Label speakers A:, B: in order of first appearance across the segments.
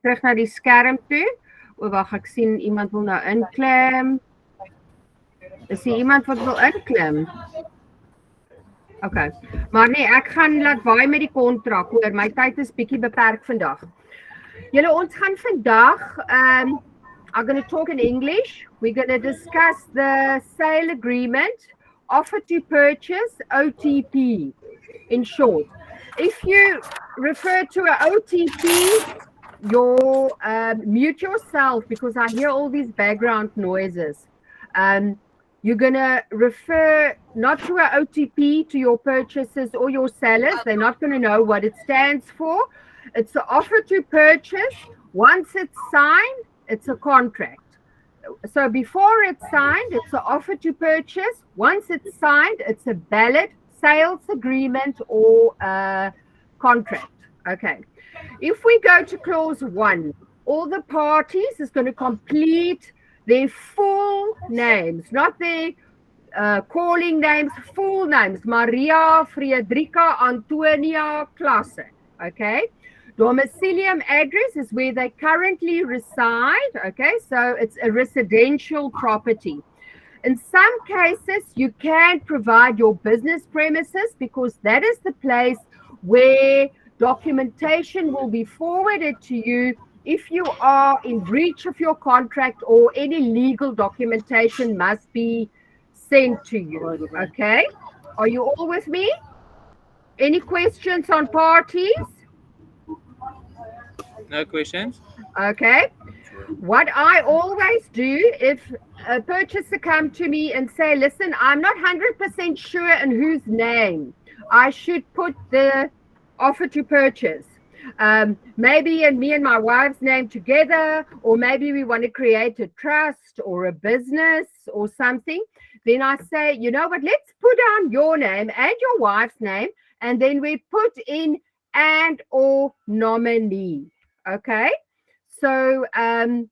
A: terug na die skerm toe. O, wag, ek sien iemand wil nou inklim. Is hier iemand wat wil inklim? Okay. Maar nee, ek gaan laat waai met die kontrak. Hoor, my tyd is bietjie beperk vandag. Julle, ons gaan vandag I'm going to talk in English. We're going to discuss the sale agreement, offer to purchase, OTP, in short. If you refer to an OTP, you'll mute yourself because I hear all these background noises. You're going to refer not to an OTP to your purchasers or your sellers. They're not going to know what it stands for. It's an offer to purchase. Once it's signed, it's a contract. So before it's signed, it's an offer to purchase. Once it's signed, it's a valid sales agreement or a contract. Okay. If we go to clause 1, all the parties is going to complete their full names, not their calling names, full names. Maria, Friedrika, Antonia, Klasse. Okay. Domicilium address is where they currently reside. Okay. So it's a residential property. In some cases, you can provide your business premises because that is the place where documentation will be forwarded to you if you are in breach of your contract or any legal documentation must be sent to you. Okay? Are you all with me? Any questions on parties?
B: No questions.
A: Okay. What I always do, if a purchaser come to me and say, listen, I'm not 100% sure in whose name I should put the offer to purchase. Maybe in me and my wife's name together, or maybe we want to create a trust or a business or something. Then I say, you know what, let's put down your name and your wife's name, and then we put in and or nominee. Okay. So then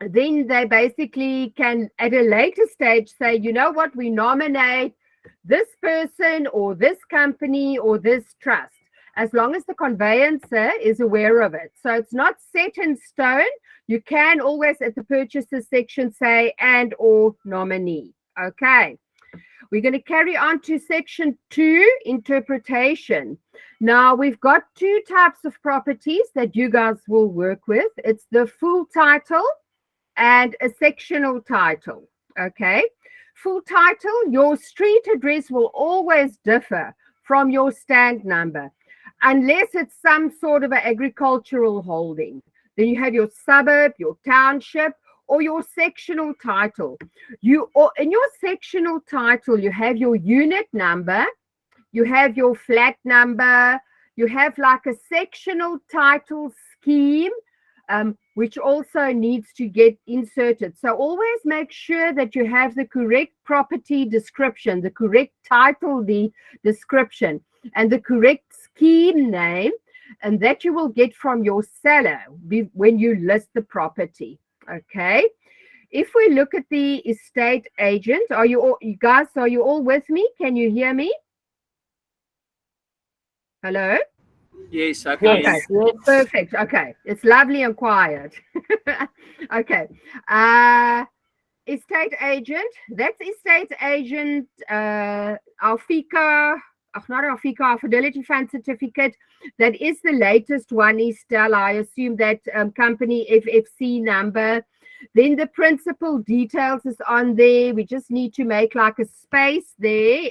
A: they basically can at a later stage say, you know what, we nominate this person or this company or this trust, as long as the conveyancer is aware of it. So it's not set in stone. You can always at the purchases section say and or nominee. Okay. We're going to carry on to section 2, interpretation. Now, we've got 2 types of properties that you guys will work with. It's the full title and a sectional title. Okay. Full title, your street address will always differ from your stand number, unless it's some sort of an agricultural holding. Then you have your suburb, your township, or your sectional title. In your sectional title, you have your unit number, you have your flat number, you have like a sectional title scheme, which also needs to get inserted. So always make sure that you have the correct property description, the correct title deed description, and the correct scheme name, and that you will get from your seller when you list the property. Okay. If we look at the estate agent, are you all with me? Can you hear me? Hello?
B: Yes, I can.
A: Okay, perfect. Okay, it's lovely and quiet. Okay. Estate agent, that's estate agent, Alfica, not Alfica, our Fidelity Fund certificate. That is the latest one, Estelle. I assume that company FFC number. Then the principal details is on there. We just need to make like a space there.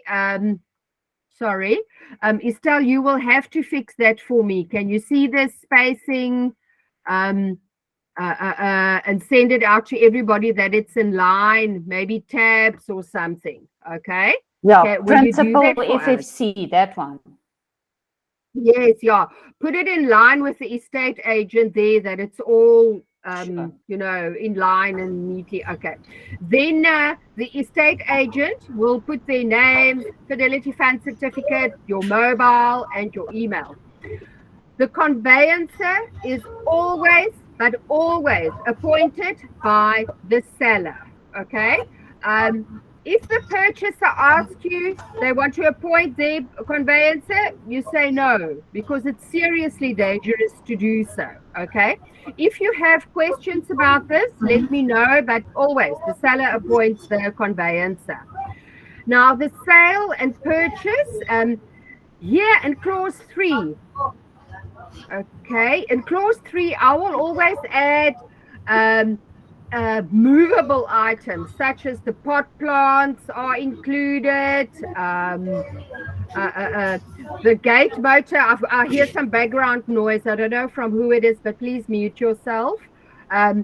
A: Sorry. Estelle, you will have to fix that for me. Can you see the spacing and send it out to everybody that it's in line, maybe tabs or something. Okay?
C: Yeah,
A: okay,
C: principal FFC, that one.
A: Yes, yeah. Put it in line with the estate agent there, that it's all,
C: Sure.
A: you know, in line and neatly. Okay. Then the estate agent will put their name, Fidelity Fund certificate, your mobile, and your email. The conveyancer is always, but always appointed by the seller. Okay. If the purchaser asks you they want to appoint their conveyancer, you say no, because it's seriously dangerous to do so. Okay. If you have questions about this, let me know. But always the seller appoints the conveyancer. Now the sale and purchase, here in clause 3. Okay, in clause 3, I will always add movable items such as the pot plants are included. The gate motor, I hear some background noise. I don't know from who it is, but please mute yourself. Yeah,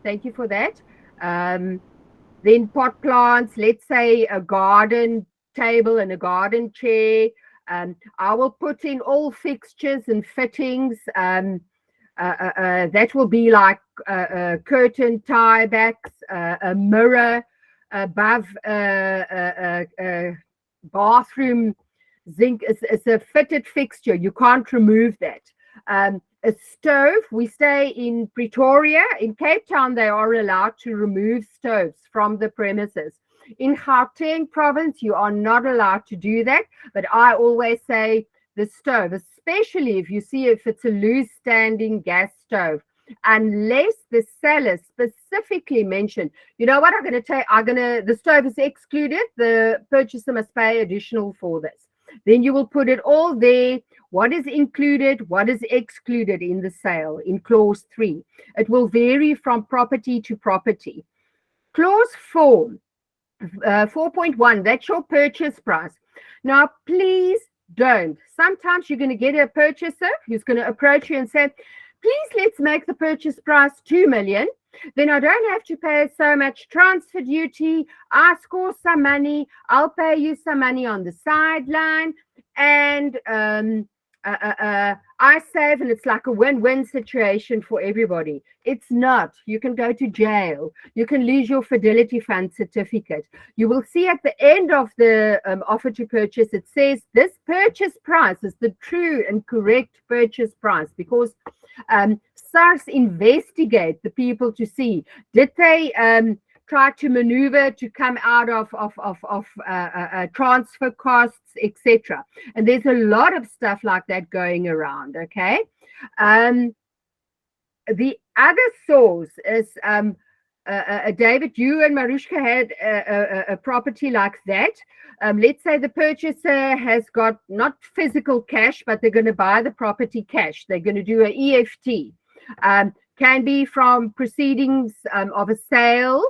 A: thank you for that. Then pot plants, let's say a garden table and a garden chair. I will put in all fixtures and fittings. That will be like curtain tiebacks, a mirror above bathroom zinc. It's a fitted fixture. You can't remove that. A stove, we stay in Pretoria. In Cape Town, they are allowed to remove stoves from the premises. In Gauteng province, you are not allowed to do that. But I always say the stove, especially if you see if it's a loose standing gas stove, unless the seller specifically mentioned, you know what, I'm going to tell you, the stove is excluded, the purchaser must pay additional for this. Then you will put it all there. What is included, what is excluded in the sale in clause 3. It will vary from property to property. Clause 4, 4.1, that's your purchase price. Now, please don't. Sometimes you're going to get a purchaser who's going to approach you and say, please, let's make the purchase price 2 million. Then I don't have to pay so much transfer duty. I score some money. I'll pay you some money on the sideline. And I save, and it's like a win-win situation for everybody. It's not. You can go to jail. You can lose your Fidelity Fund certificate. You will see at the end of the offer to purchase, it says this purchase price is the true and correct purchase price, because SARS investigate the people to see, did they try to maneuver to come out of transfer costs, etc. And there's a lot of stuff like that going around. Okay. The other source is David, you and Marushka had a property like that. Let's say the purchaser has got not physical cash, but they're going to buy the property cash. They're going to do an EFT. Can be from proceedings of a sale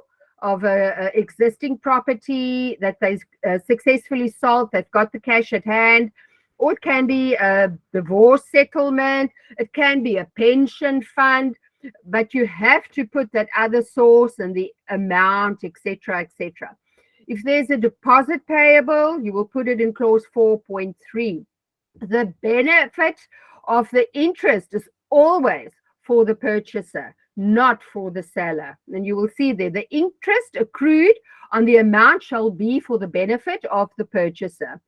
A: of a existing property that they successfully sold, they've got the cash at hand, or it can be a divorce settlement, it can be a pension fund, but you have to put that other source and the amount, etc., etc. If there's a deposit payable, you will put it in clause 4.3. The benefit of the interest is always for the purchaser, not for the seller. And you will see there, the interest accrued on the amount shall be for the benefit of the purchaser.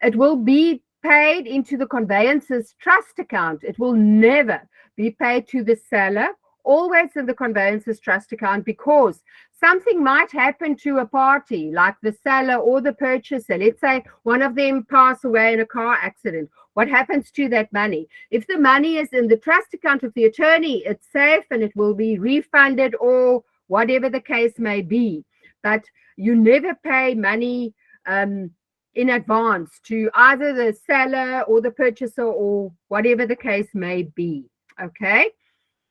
A: It will be paid into the conveyancer's trust account. It will never be paid to the seller, always in the conveyancer's trust account, because something might happen to a party, like the seller or the purchaser. Let's say one of them pass away in a car accident. What happens to that money? If the money is in the trust account of the attorney, it's safe and it will be refunded or whatever the case may be. But you never pay money in advance to either the seller or the purchaser or whatever the case may be. Okay.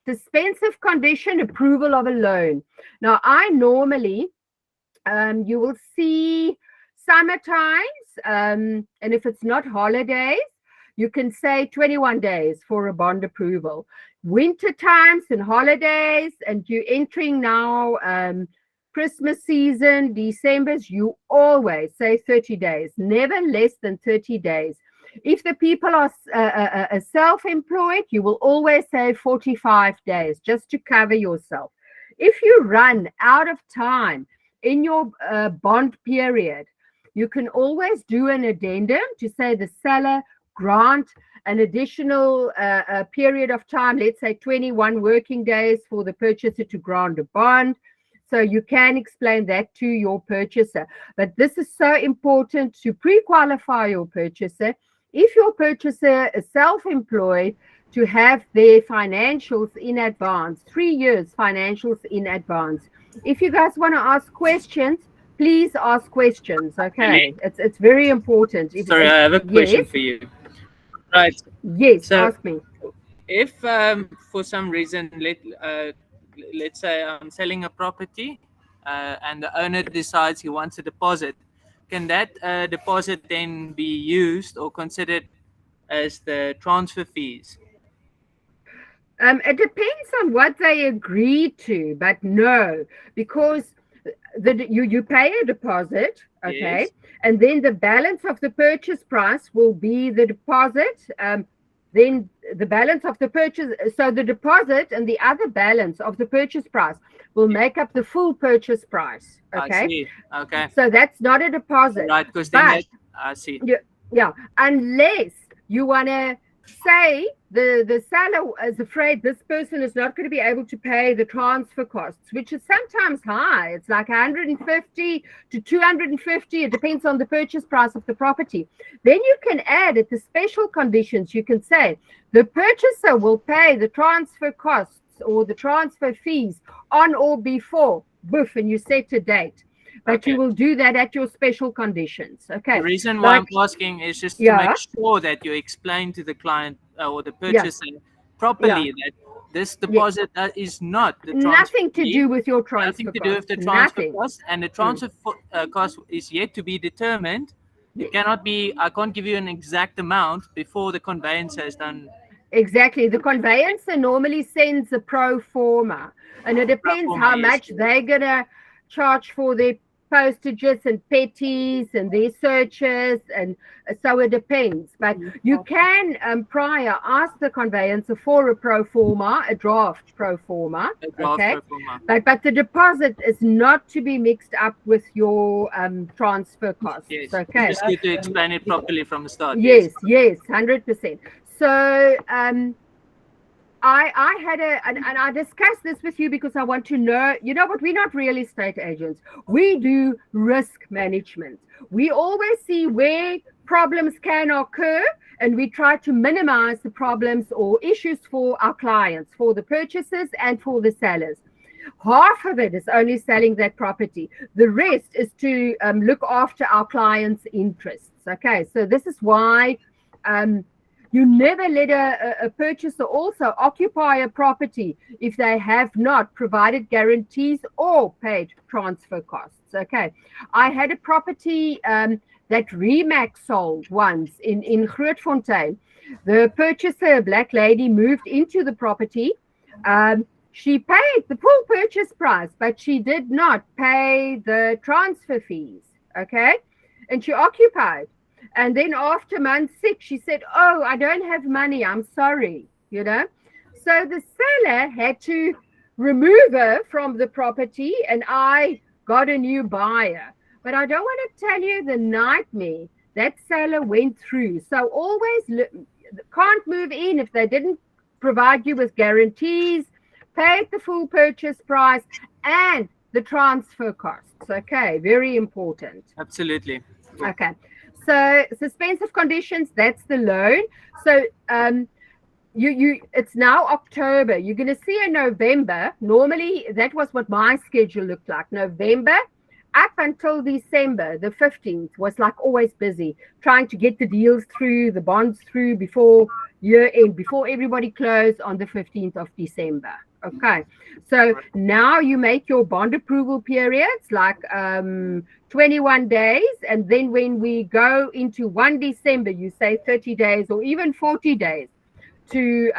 A: Suspensive condition, approval of a loan. Now, I normally, you will see summer times, and if it's not holidays, you can say 21 days for a bond approval. Winter times and holidays, and you're entering now Christmas season, December's, you always say 30 days, never less than 30 days. If the people are self-employed, you will always say 45 days just to cover yourself. If you run out of time in your bond period, you can always do an addendum to say the seller grant an additional period of time, let's say 21 working days for the purchaser to grant a bond. So you can explain that to your purchaser. But this is so important to pre-qualify your purchaser. If your purchaser is self-employed, to have their financials in advance, 3 years financials in advance. If you guys want to ask questions, please ask questions, okay? It's very important.
B: Sorry, I have a question for you. Right.
A: Yes,
B: So
A: ask me.
B: if for some reason, let's say I'm selling a property and the owner decides he wants a deposit, can that deposit then be used or considered as the transfer fees?
A: It depends on what they agree to, but no, because you pay a deposit, okay,
B: Yes.
A: and then the balance of the purchase price will be the deposit. Then the balance of the purchase, so the deposit and the other balance of the purchase price will make up the full purchase price. Okay.
B: I see. Okay.
A: So that's not a deposit.
B: Right, because then I see.
A: Yeah, unless you want to say the seller is afraid this person is not going to be able to pay the transfer costs, which is sometimes high. It's like 150 to 250. It depends on the purchase price of the property. Then you can add at the special conditions, you can say the purchaser will pay the transfer costs or the transfer fees on or before, boof, and you set a date. But you will do that at your special conditions. Okay.
B: The reason why I'm asking is just to make sure that you explain to the client or the purchaser properly that this deposit is not the transfer
A: nothing to
B: fee,
A: do with your transfer
B: nothing to do with the transfer cost, and the transfer cost is yet to be determined. It cannot be. I can't give you an exact amount before the conveyancer has done.
A: Exactly. The conveyancer normally sends a pro forma, and it depends how much they're gonna charge for their postages and petties and their searches, and so it depends. But you can prior ask the conveyancer for a pro forma, a draft pro forma. Okay. But the deposit is not to be mixed up with your transfer costs.
B: Yes.
A: Okay.
B: Just need to explain it properly from the start.
A: Yes, 100%. So I had and I discussed this with you because I want to know, you know what, we're not real estate agents. We do risk management. We always see where problems can occur, and we try to minimize the problems or issues for our clients, for the purchasers and for the sellers. Half of it is only selling that property. The rest is to look after our clients' interests. Okay, so this is why you never let a purchaser also occupy a property if they have not provided guarantees or paid transfer costs. Okay. I had a property that Remax sold once in Grootfontein. The purchaser, a black lady, moved into the property. She paid the full purchase price, but she did not pay the transfer fees. Okay. And she occupied. And then after month 6, she said, oh, I don't have money. I'm sorry, you know. So the seller had to remove her from the property, and I got a new buyer. But I don't want to tell you the nightmare that seller went through. So always can't move in if they didn't provide you with guarantees, paid the full purchase price, and the transfer costs. Okay, very important.
B: Absolutely.
A: Okay. So suspensive conditions, that's the loan. So it's now October. You're going to see in November. Normally, that was what my schedule looked like. November up until December, the 15th, was like always busy, trying to get the deals through, the bonds through before year end, before everybody closed on the 15th of December. Okay, so now you make your bond approval periods like 21 days, and then when we go into 1 December, you say 30 days or even 40 days to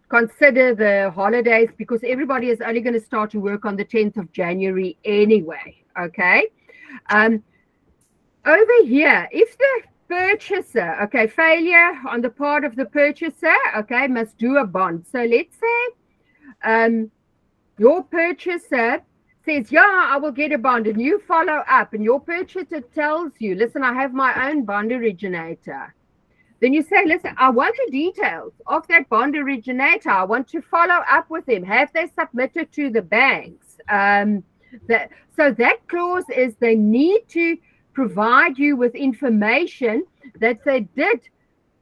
A: consider the holidays, because everybody is only going to start to work on the 10th of January anyway. Okay, over here, if the purchaser, okay, failure on the part of the purchaser, okay, must do a bond. So let's say your purchaser says, yeah, I will get a bond, and you follow up, and your purchaser tells you, listen, I have my own bond originator. then you say, listen, I want the details of that bond originator. I want to follow up with them. Have they submitted to the banks? So that clause is they need to provide you with information that they did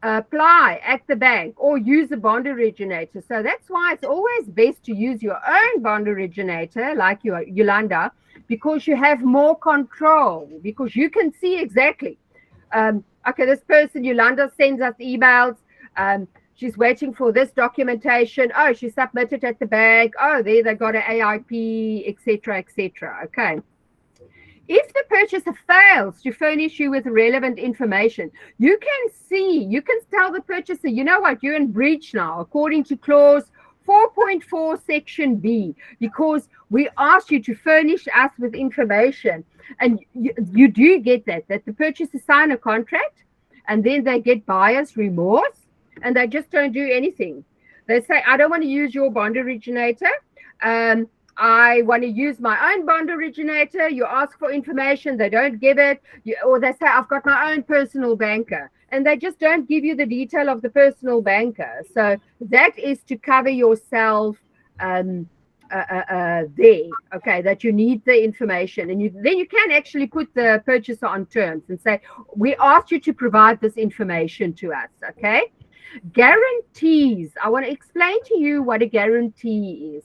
A: apply at the bank or use a bond originator. So that's why it's always best to use your own bond originator, like your Yolanda, because you have more control, because you can see exactly, okay, this person, Yolanda, sends us emails. She's waiting for this documentation. Oh, she submitted at the bank. Oh, there they got an AIP, etc., etc. Okay. If the purchaser fails to furnish you with relevant information, you can tell the purchaser, you know what, you're in breach now, according to clause 4.4 section B, because we asked you to furnish us with information. And you do get that the purchaser sign a contract and then they get buyer's remorse and they just don't do anything. They say, I don't want to use your bond originator. I want to use my own bond originator. You ask for information, they don't give it. Or they say, I've got my own personal banker. And they just don't give you the detail of the personal banker. So that is to cover yourself there, okay, that you need the information. And then you can actually put the purchaser on terms and say, we asked you to provide this information to us, okay? Guarantees. I want to explain to you what a guarantee is.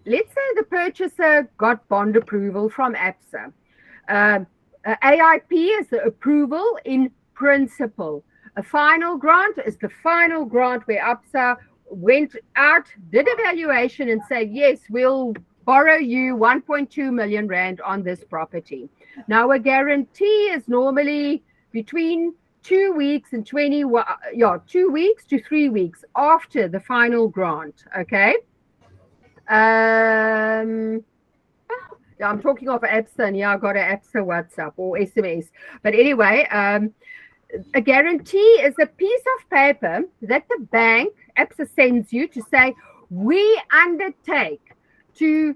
A: Let's say the purchaser got bond approval from ABSA. AIP is the approval in principle. A final grant is the final grant where ABSA went out, did evaluation and said, yes, we'll borrow you 1.2 million rand on this property. Now, a guarantee is normally between 2 weeks and 2 weeks to 3 weeks after the final grant, okay? I'm talking of ABSA, and I got an ABSA WhatsApp or SMS. But anyway, a guarantee is a piece of paper that the bank, ABSA, sends you to say, we undertake to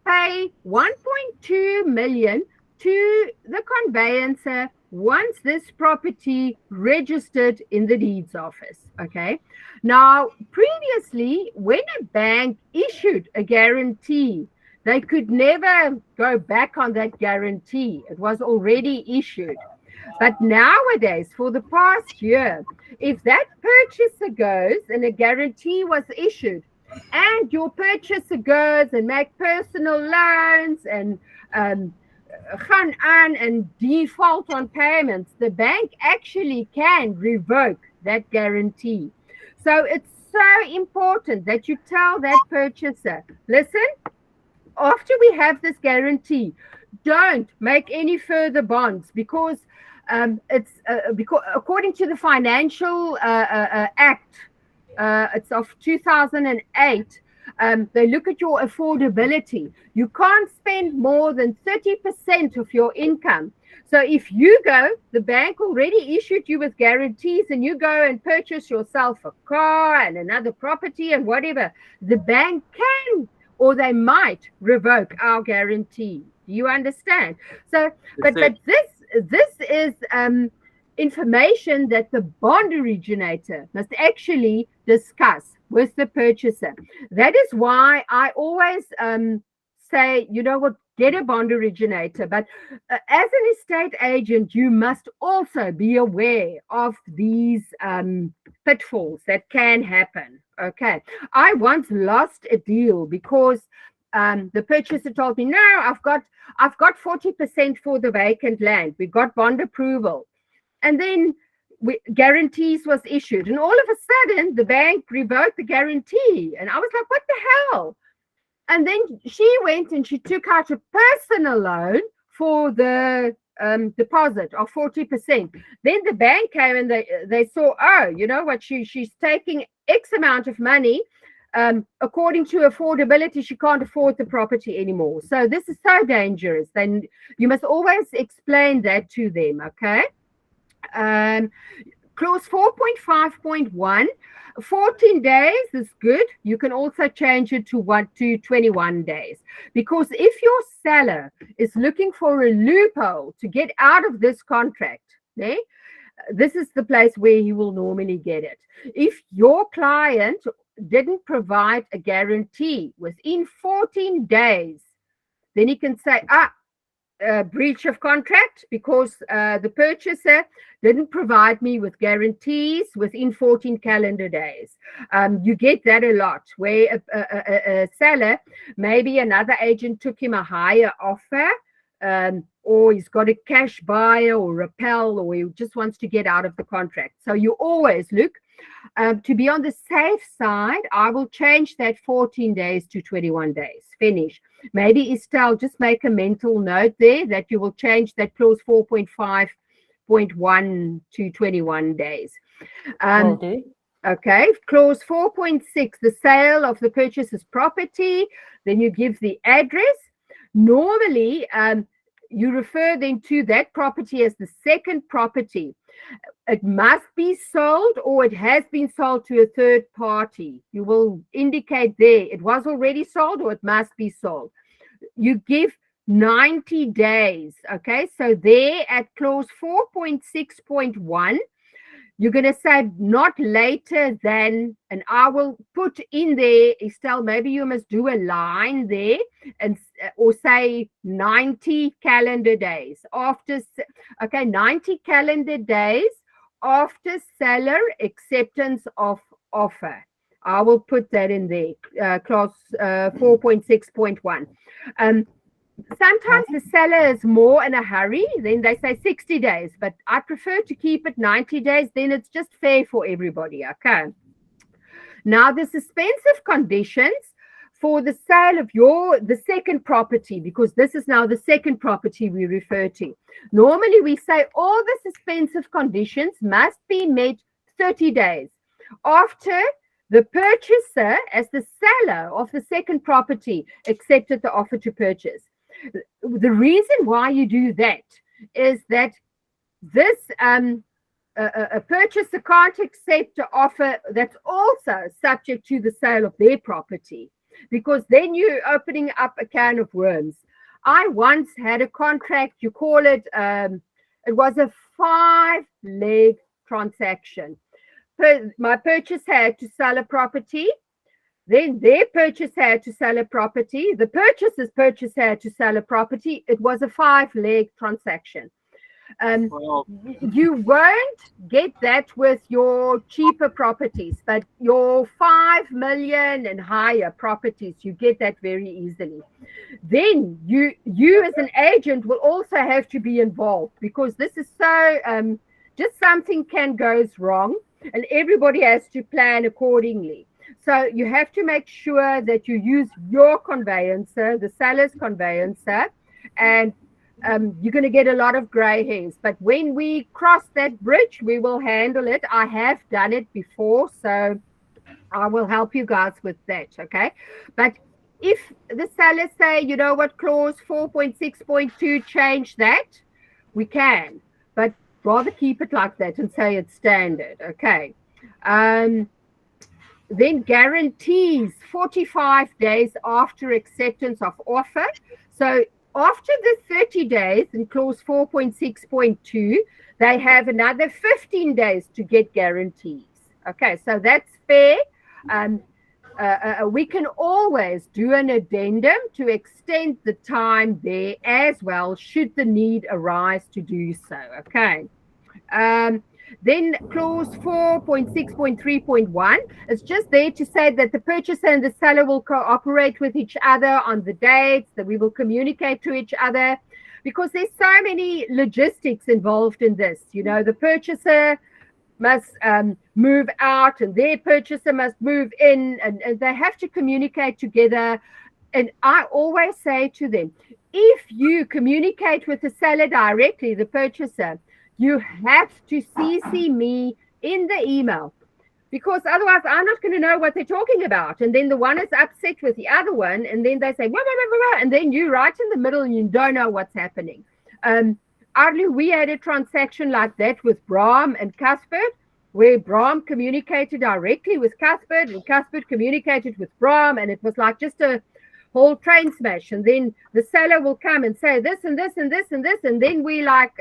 A: pay 1.2 million to the conveyancer once this property registered in the deeds office, okay? Now, previously, when a bank issued a guarantee, they could never go back on that guarantee. It was already issued. But nowadays, for the past year, if that purchaser goes and a guarantee was issued, and your purchaser goes and make personal loans and gaan aan and default on payments, the bank actually can revoke that guarantee. So it's so important that you tell that purchaser, listen, after we have this guarantee, don't make any further bonds because because according to the Financial Act, it's of 2008. They look at your affordability. You can't spend more than 30% of your income. So if you go, the bank already issued you with guarantees and you go and purchase yourself a car and another property and whatever, the bank can or they might revoke our guarantee. Do you understand? So, but this is information that the bond originator must actually discuss with the purchaser. That is why I always say, you know what, get a bond originator. But as an estate agent, you must also be aware of these pitfalls that can happen. Okay. I once lost a deal because the purchaser told me, no, I've got 40% for the vacant land. We got bond approval. And then guarantees was issued. And all of a sudden, the bank revoked the guarantee. And I was like, what the hell? And then she went and she took out a personal loan for the deposit of 40%. Then the bank came and they saw, oh, you know what, she's taking X amount of money. According to affordability, she can't afford the property anymore. So this is so dangerous. Then you must always explain that to them, okay? Clause 4.5.1, 14 days is good. You can also change it to 21 days. Because if your seller is looking for a loophole to get out of this contract, this is the place where he will normally get it. If your client didn't provide a guarantee within 14 days, then he can say, breach of contract because the purchaser didn't provide me with guarantees within 14 calendar days. You get that a lot, where a seller, maybe another agent took him a higher offer, or he's got a cash buyer or repel, or he just wants to get out of the contract. So you always look. To be on the safe side, I will change that 14 days to 21 days. Finish. Maybe Estelle, just make a mental note there that you will change that clause 4.5.1 to 21 days.
C: Will do.
A: Okay. Clause 4.6, the sale of the purchaser's property. Then you give the address. Normally, you refer then to that property as the second property. It must be sold, or it has been sold to a third party. You will indicate there it was already sold, or it must be sold. You give 90 days. Okay, so there at clause 4.6.1, you're going to say not later than, and I will put in there, Estelle, maybe you must do a line there, and or say 90 calendar days after, okay, 90 calendar days after seller acceptance of offer. I will put that in there, clause 4.6.1. Sometimes the seller is more in a hurry, then they say 60 days, but I prefer to keep it 90 days, then it's just fair for everybody, okay? Now, the suspensive conditions for the sale of the second property, because this is now the second property we refer to. Normally, we say all the suspensive conditions must be met 30 days after the purchaser, as the seller of the second property, accepted the offer to purchase. The reason why you do that is that this a purchaser can't accept an offer that's also subject to the sale of their property, because then you're opening up a can of worms. I once had a contract, you call it, it was a 5-leg transaction. My purchaser had to sell a property. Then their purchaser had to sell a property. The purchaser's purchaser had to sell a property. It was a 5-leg transaction.
B: Wow.
A: You won't get that with your cheaper properties, but your 5 million and higher properties, you get that very easily. Then you as an agent will also have to be involved, because this is so, just something can goes wrong, and everybody has to plan accordingly. So you have to make sure that you use your conveyancer, the seller's conveyancer, and you're going to get a lot of gray hairs. But when we cross that bridge, we will handle it. I have done it before, so I will help you guys with that, okay? But if the sellers say, you know what, clause 4.6.2, change that, we can. But rather keep it like that and say it's standard, okay? Then guarantees 45 days after acceptance of offer. So after the 30 days in clause 4.6.2, they have another 15 days to get guarantees. Okay, so that's fair. We can always do an addendum to extend the time there as well, should the need arise to do so. Okay. Then clause 4.6.3.1 is just there to say that the purchaser and the seller will cooperate with each other on the dates, that we will communicate to each other, because there's so many logistics involved in this. You know, the purchaser must move out and their purchaser must move in, and they have to communicate together. And I always say to them, if you communicate with the seller directly, the purchaser, you have to CC me in the email, because otherwise I'm not going to know what they're talking about. And then the one is upset with the other one, and then they say, blah, blah, blah, blah, and then you're right in the middle and you don't know what's happening. Arlie, we had a transaction like that with Bram and Cuthbert, where Bram communicated directly with Cuthbert and Cuthbert communicated with Bram, and it was like just a whole train smash. And then the seller will come and say this and this and this and this, and then we like,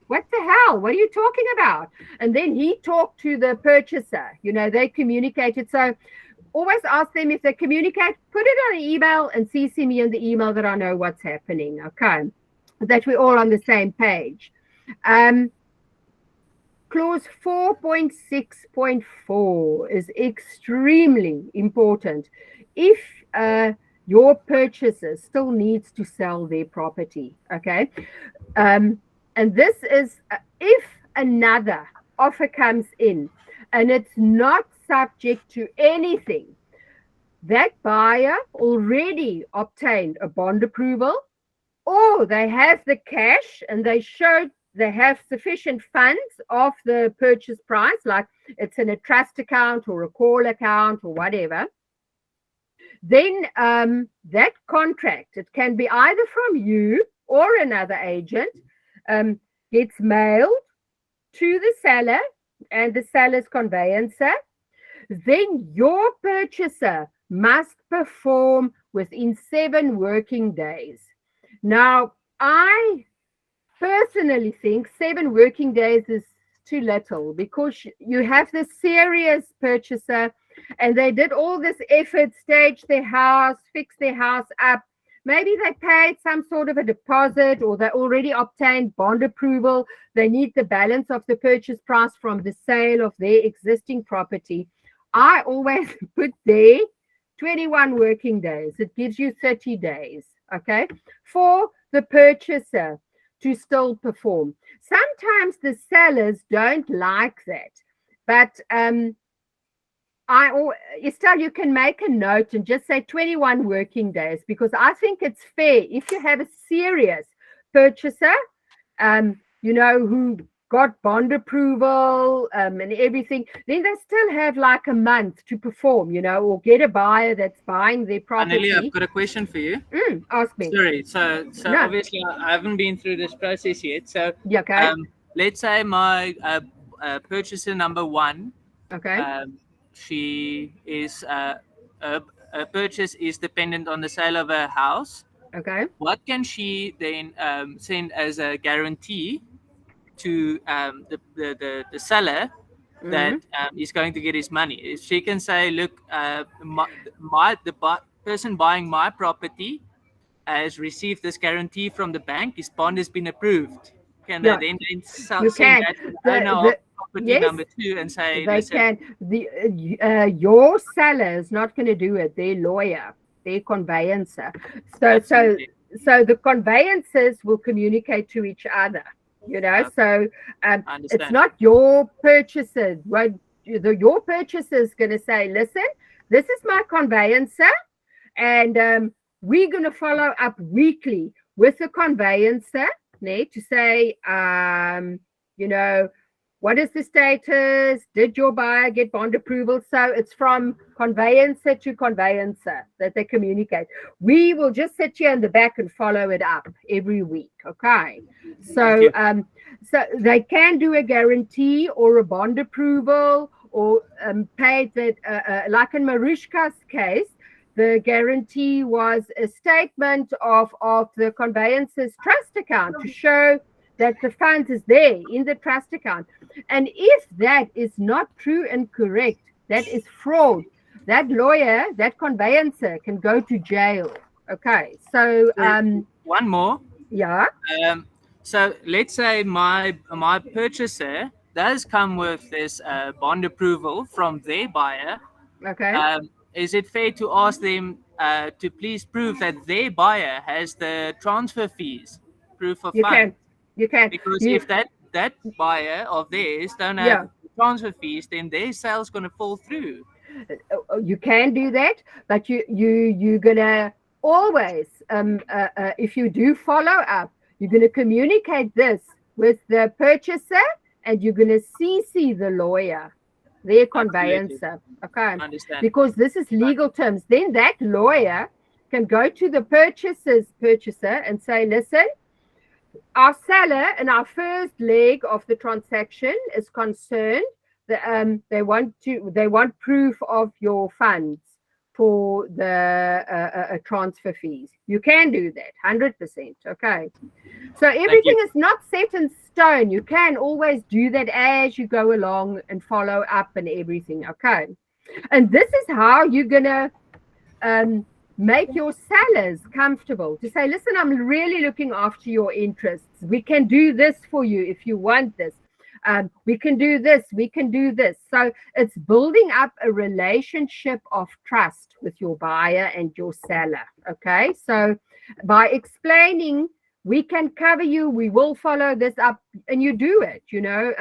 A: what the sell. What are you talking about? And then he talked to the purchaser. They communicated. So always ask them if they communicate, put it on an email and CC me in the email that I know what's happening. Okay. That we're all on the same page. Clause 4.6.4 is extremely important. If your purchaser still needs to sell their property, okay? And this is if another offer comes in and it's not subject to anything, that buyer already obtained a bond approval, or they have the cash and they showed they have sufficient funds of the purchase price, like it's in a trust account or a call account or whatever, then that contract, it can be either from you or another agent, gets mailed to the seller and the seller's conveyancer. Then your purchaser must perform within 7 working days. Now, I personally think 7 working days is too little, because you have this serious purchaser and they did all this effort, stage their house, fix their house up. Maybe they paid some sort of a deposit, or they already obtained bond approval. They need the balance of the purchase price from the sale of their existing property. I always put there 21 working days. It gives you 30 days, okay, for the purchaser to still perform. Sometimes the sellers don't like that, but Estelle, you can make a note and just say 21 working days, because I think it's fair. If you have a serious purchaser, who got bond approval and everything, then they still have like a month to perform, or get a buyer that's buying their property.
B: Annelie, I've got a question for you.
A: Ask me.
B: Sorry, so no. Obviously I haven't been through this process yet. So
A: okay.
B: Let's say my purchaser number 1,
A: okay,
B: she is a purchase is dependent on the sale of her house.
A: Okay.
B: What can she then send as a guarantee to the seller that is going to get his money? If she can say, look, the person buying my property has received this guarantee from the bank, his bond has been approved. Can they then send that to the owner of property number 2 and say,
A: they can. Your seller is not going to do it. Their lawyer, their conveyancer. So the conveyancers will communicate to each other. So it's not your purchaser. Your purchaser is going to say, listen, this is my conveyancer, and we're going to follow up weekly with the conveyancer to say, what is the status? Did your buyer get bond approval? So it's from conveyancer to conveyancer that they communicate. We will just sit here in the back and follow it up every week. Okay. So so they can do a guarantee or a bond approval, or paid that, like in Marushka's case, the guarantee was a statement of the conveyancer's trust account to show that the funds is there in the trust account. And if that is not true and correct, that is fraud. That lawyer, that conveyancer can go to jail. Okay. So
B: one more.
A: Yeah.
B: So let's say my purchaser does come with this bond approval from their buyer.
A: Okay.
B: Is it fair to ask them to please prove that their buyer has the transfer fees, proof of funds?
A: You can.
B: Because if that buyer of theirs don't have transfer fees, then their sale's going to fall through.
A: You can do that, but you're gonna always, if you do follow up, you're gonna communicate this with the purchaser, and you're gonna CC the lawyer, their conveyancer. Okay.
B: Understand.
A: Because this is legal terms. Then that lawyer can go to the purchaser and say, listen, our seller in our first leg of the transaction is concerned that they want proof of your funds for the transfer fees. You can do that, 100%. Okay. So everything is not set in stone. You can always do that as you go along and follow up and everything. Okay. And this is how you're gonna make your sellers comfortable to say, listen, I'm really looking after your interests. We can do this for you if you want this. We can do this. We can do this. So it's building up a relationship of trust with your buyer and your seller. Okay. So by explaining, we can cover you, we will follow this up, and you do it, you know.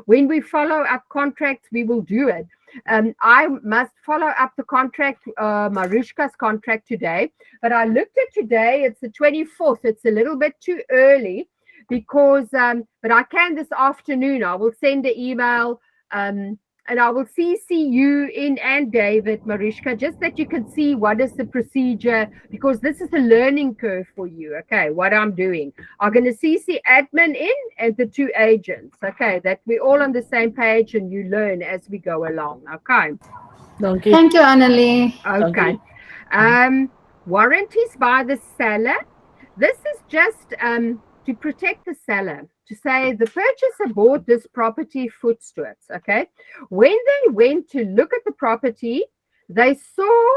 A: When we follow up contracts, we will do it. I must follow up the contract, Marushka's contract today, but I looked at today, it's the 24th. It's a little bit too early because, but I can this afternoon. I will send an email and I will CC you in and David, Marushka, just that you can see what is the procedure, because this is a learning curve for you. Okay, what I'm doing. I'm going to CC admin in and the two agents. Okay, that we're all on the same page and you learn as we go along. Okay.
D: Thank you.
E: Thank you, Annelie.
A: Okay. Warranties by the seller. This is just to protect the seller, to say the purchaser bought this property foot stewards. Okay. When they went to look at the property, they saw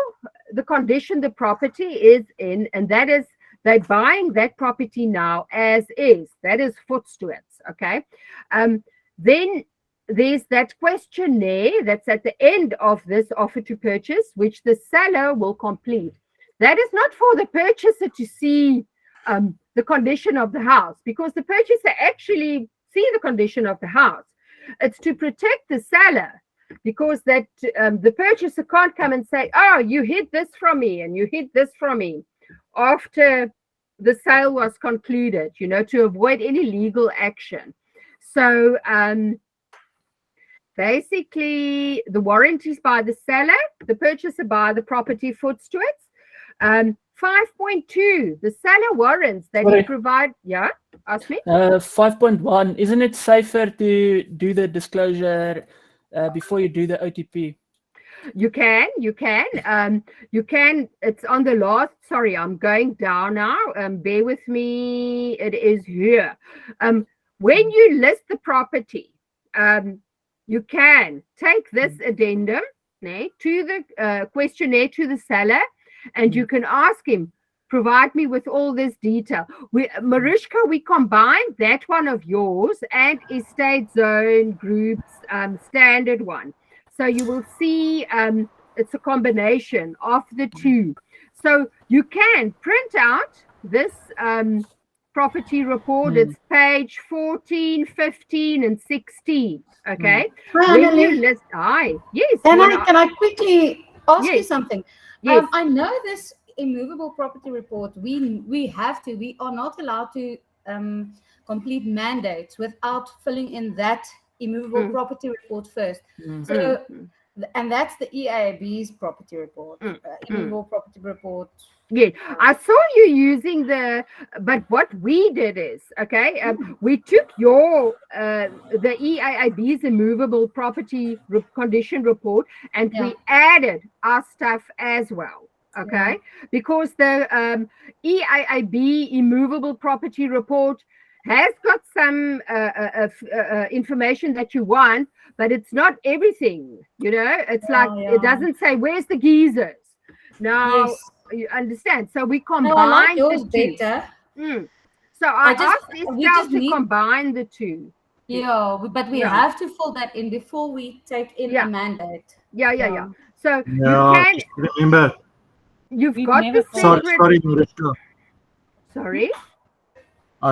A: the condition the property is in, and that is they're buying that property now as is. That is foot stewards. Okay. Then there's that questionnaire that's at the end of this offer to purchase, which the seller will complete. That is not for the purchaser to see the condition of the house, because the purchaser actually see the condition of the house. It's to protect the seller, because that the purchaser can't come and say, oh, you hid this from me and you hid this from me after the sale was concluded, you know, to avoid any legal action. So basically the warranties by the seller, the purchaser by the property foot stewards. 5.2, the seller warrants that you provide. Yeah, ask me.
D: 5.1, isn't it safer to do the disclosure before you do the OTP?
A: You can. It's on the last. Sorry, I'm going down now. Bear with me. It is here. When you list the property, you can take this addendum to the questionnaire to the seller. And you can ask him, provide me with all this detail. Marushka, we combined that one of yours and estate zone groups standard one. So you will see it's a combination of the two. So you can print out this property report. It's page 14, 15, and 16. Okay. When you list, yes.
E: Can I quickly ask you something?
A: Yes.
E: I know this immovable property report, we are not allowed to complete mandates without filling in that immovable property report first. So, and that's the EAB's property report, immovable property report.
A: Yeah, I saw you using but what we did is, we took the EAB's immovable property condition report and we added our stuff as well, because the EAB immovable property report has got some information that you want, but it's not everything, you know. It's it doesn't say, where's the geysers? Now, you understand? So we combine
E: I like yours
A: the two.
E: better.
A: So I asked Estelle to combine the two.
E: Yeah, but we have to fill that in before we take in a mandate.
A: Yeah. So you
F: can remember.
A: You've got the separate.
F: Sorry, Marushka.
A: Sorry.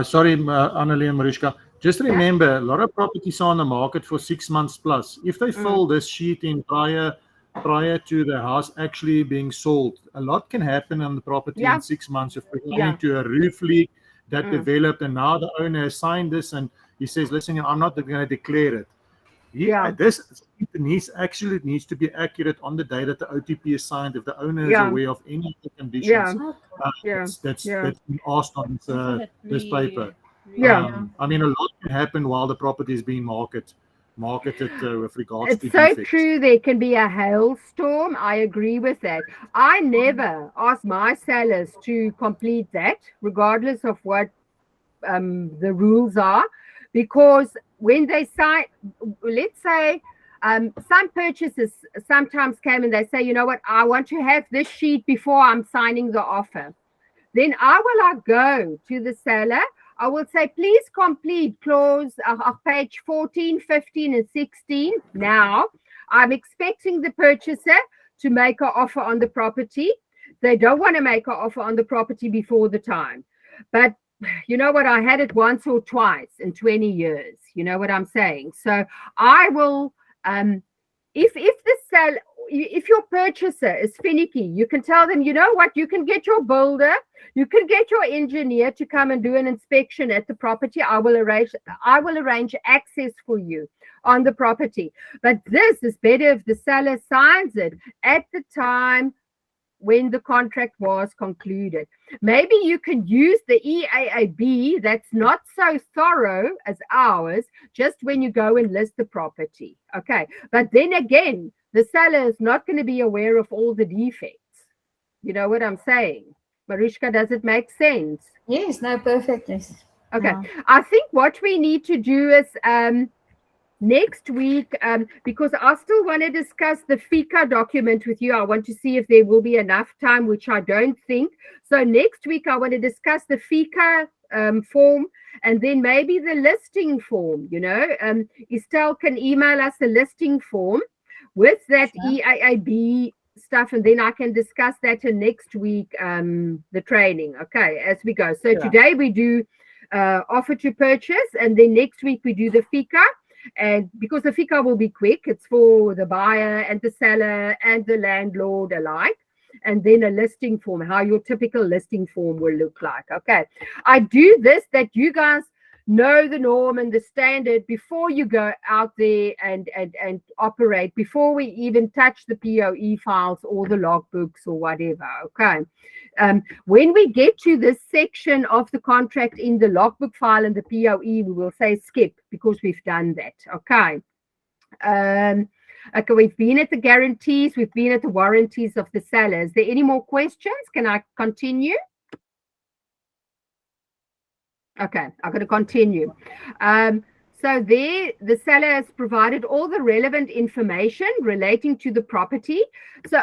F: Sorry, Annelie and Marushka. Just remember, a lot of properties are on the market for 6 months plus. If they fill this sheet in prior to the house actually being sold, a lot can happen on the property in 6 months. If we're going to a roof leak that developed, and now the owner has signed this and he says, listen, I'm not going to declare it. This needs to be accurate on the day that the OTP is signed. If the owner is aware of any of the conditions that's been asked on this paper. I mean, a lot can happen while the property is being marketed. marketed with regards to
A: It's so
F: defects.
A: true. There can be a hailstorm. I agree with that. I never ask my sellers to complete that, regardless of what the rules are, because when they sign, let's say some purchasers sometimes came and they say, you know what, I want to have this sheet before I'm signing the offer. Then I will go to the seller. I will say, please complete clause page 14, 15, and 16. Now, I'm expecting the purchaser to make an offer on the property. They don't want to make an offer on the property before the time. But you know what? I had it once or twice in 20 years. You know what I'm saying? So I will, if the seller, if your purchaser is finicky, you can tell them, you know what, you can get your builder, you can get your engineer to come and do an inspection at the property. I will arrange access for you on the property. But this is better if the seller signs it at the time when the contract was concluded. Maybe you can use the EAAB that's not so thorough as ours, just when you go and list the property. Okay, but then again, the seller is not going to be aware of all the defects. You know what I'm saying? Mariska, does it make sense?
E: Yes, no, perfect. Yes.
A: Okay,
C: Yeah.
A: I think what we need to do is next week, because I still want to discuss the FICA document with you. I want to see if there will be enough time, which I don't think. So next week, I want to discuss the FICA form, and then maybe the listing form. You know, Estelle can email us a listing form with that EAAB stuff, and then I can discuss that in next week, the training, okay, as we go. So today we do offer to purchase, and then next week we do the FICA. And because the FICA will be quick, it's for the buyer and the seller and the landlord alike. And then a listing form, how your typical listing form will look like. Okay, I do this that you guys know the norm and the standard before you go out there and operate, before we even touch the POE files or the logbooks or whatever. Okay, when we get to this section of the contract in the logbook file and the POE, we will say skip because we've done that. Okay. Okay, we've been at the guarantees, we've been at the warranties of the seller. Is there any more questions? Can I continue? Okay, I'm going to continue. So there, the seller has provided all the relevant information relating to the property. So,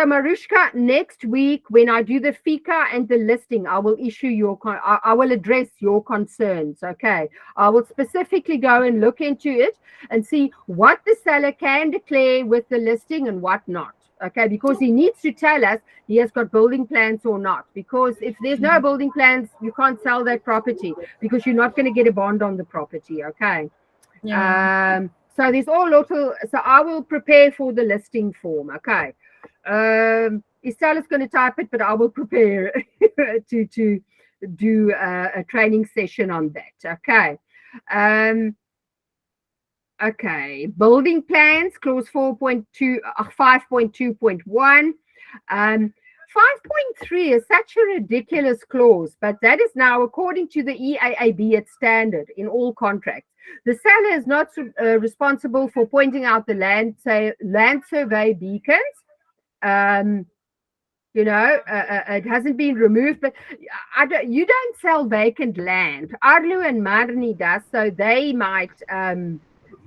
A: Mariska, next week when I do the FICA and the listing, I will issue I will address your concerns. Okay, I will specifically go and look into it and see what the seller can declare with the listing and what not. Okay, because he needs to tell us he has got building plans or not. Because if there's no building plans, you can't sell that property because you're not going to get a bond on the property. Okay.
E: Yeah.
A: So there's all little. So I will prepare for the listing form. Okay. Estelle is going to type it, but I will prepare to do a training session on that. Okay. Okay, building plans, clause 4.2, 5.2.1. 5.3 is such a ridiculous clause, but that is now, according to the EAAB, it's standard in all contracts. The seller is not responsible for pointing out the land survey beacons. You know, it hasn't been removed, but you don't sell vacant land. Arlu and Marni does, so they might...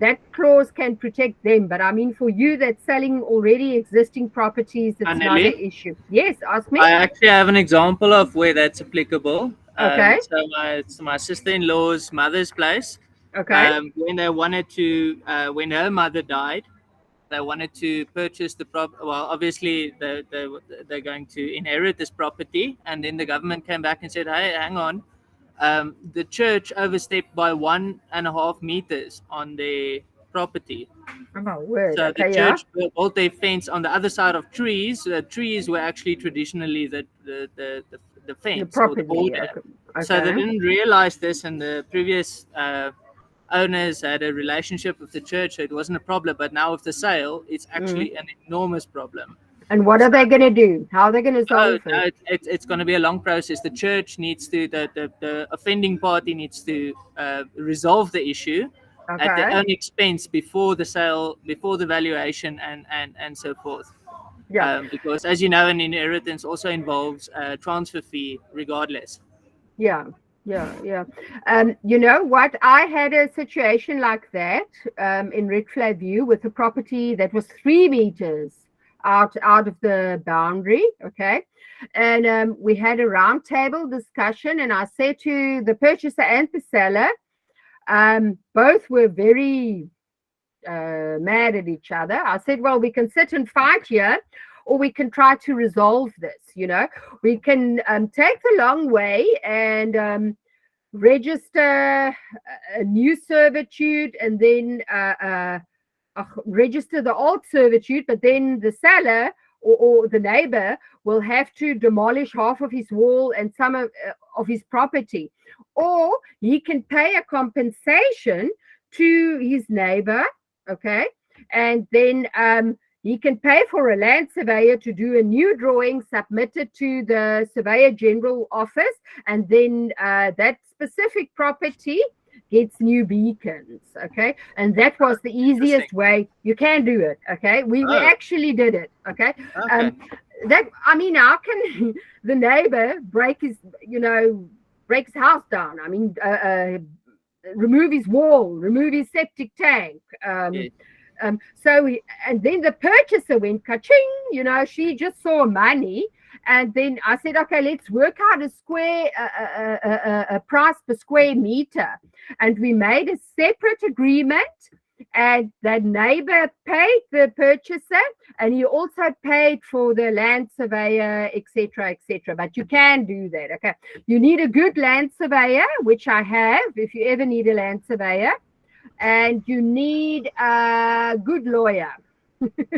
A: that clause can protect them, but I mean, for you that's selling already existing properties, it's
B: Annelie?
A: not an issue. Yes, ask me.
B: I actually have an example of where that's applicable.
A: Okay.
B: So my sister-in-law's mother's place.
A: Okay.
B: When they wanted to, when her mother died, they wanted to purchase the property. Well, obviously they're going to inherit this property, and then the government came back and said, "Hey, hang on, the church overstepped by 1.5 meters on their property."
A: Oh my word.
B: So
A: Okay,
B: the church built their fence on the other side of trees. The trees were actually traditionally the fence,
A: the property.
B: or the border.
A: Okay.
B: So they didn't realize this, and the previous owners had a relationship with the church, so it wasn't a problem. But now with the sale, it's actually an enormous problem.
A: And what are they going to do? How are they going to solve it?
B: It's going to be a long process. The church needs to, the offending party needs to resolve the issue, at their
A: Okay.
B: own expense before the sale, before the valuation, and so forth.
A: Yeah.
B: Because as you know, an inheritance also involves a transfer fee regardless.
A: Yeah. Yeah. You know what? I had a situation like that in Red Flag View with a property that was 3 meters out of the boundary. Okay. And we had a roundtable discussion, and I said to the purchaser and the seller, both were very mad at each other. I said, well, we can sit and fight here, or we can try to resolve this. You know, we can take the long way and register a new servitude, and then register the old servitude, but then the seller or the neighbor will have to demolish half of his wall and some of his property, or he can pay a compensation to his neighbor, okay, and then he can pay for a land surveyor to do a new drawing, submit it to the Surveyor General office, and then that specific property gets new beacons, okay? And that was the easiest way. You can do it, okay? We actually did it, okay? I mean, how can the neighbor break his house down? I mean, remove his wall, remove his septic tank. And then the purchaser went ka-ching, you know, she just saw money. And then I said, okay, let's work out a price per square meter. And we made a separate agreement, and the neighbor paid the purchaser, and he also paid for the land surveyor, etc., etc. But you can do that, okay? You need a good land surveyor, which I have, if you ever need a land surveyor, and you need a good lawyer.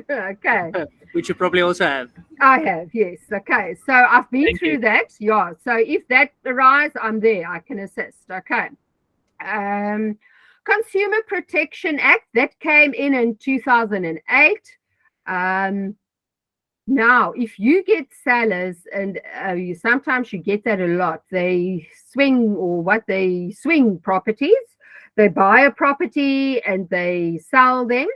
A: Okay.
B: Which you probably also have.
A: I have, yes. Okay. So I've been through that. Yeah. So if that arises, I'm there. I can assist. Okay. Consumer Protection Act, that came in 2008. Now, if you get sellers, and sometimes you get that a lot, they swing properties. They buy a property and they sell them.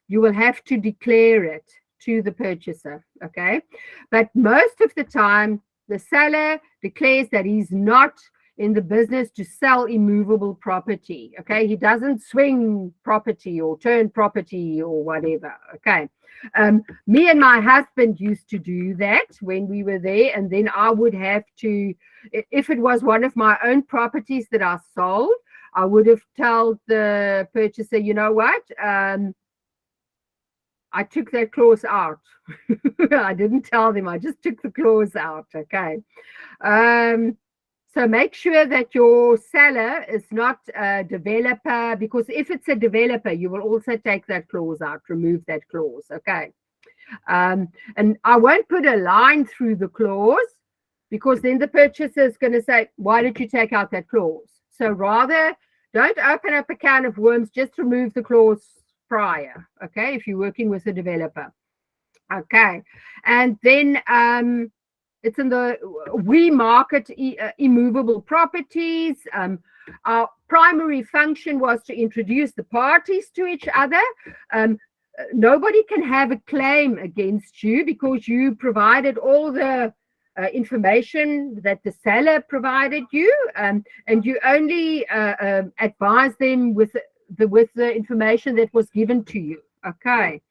A: You will have to declare it to the purchaser, okay? But most of the time, the seller declares that he's not in the business to sell immovable property, okay? He doesn't swing property or turn property or whatever, okay? Me and my husband used to do that when we were there, and then I would have to, if it was one of my own properties that I sold, I would have told the purchaser, you know what? I took that clause out. I didn't tell them. I just took the clause out. Okay. So make sure that your seller is not a developer, because if it's a developer, you will also take that clause out, remove that clause. Okay. And I won't put a line through the clause, because then the purchaser is going to say, why did you take out that clause? So rather, don't open up a can of worms, just remove the clause prior, okay, if you're working with a developer. Okay. And then it's in the, we market immovable properties. Our primary function was to introduce the parties to each other. Nobody can have a claim against you because you provided all the information that the seller provided you, and you only advise them with the information that was given to you. Okay.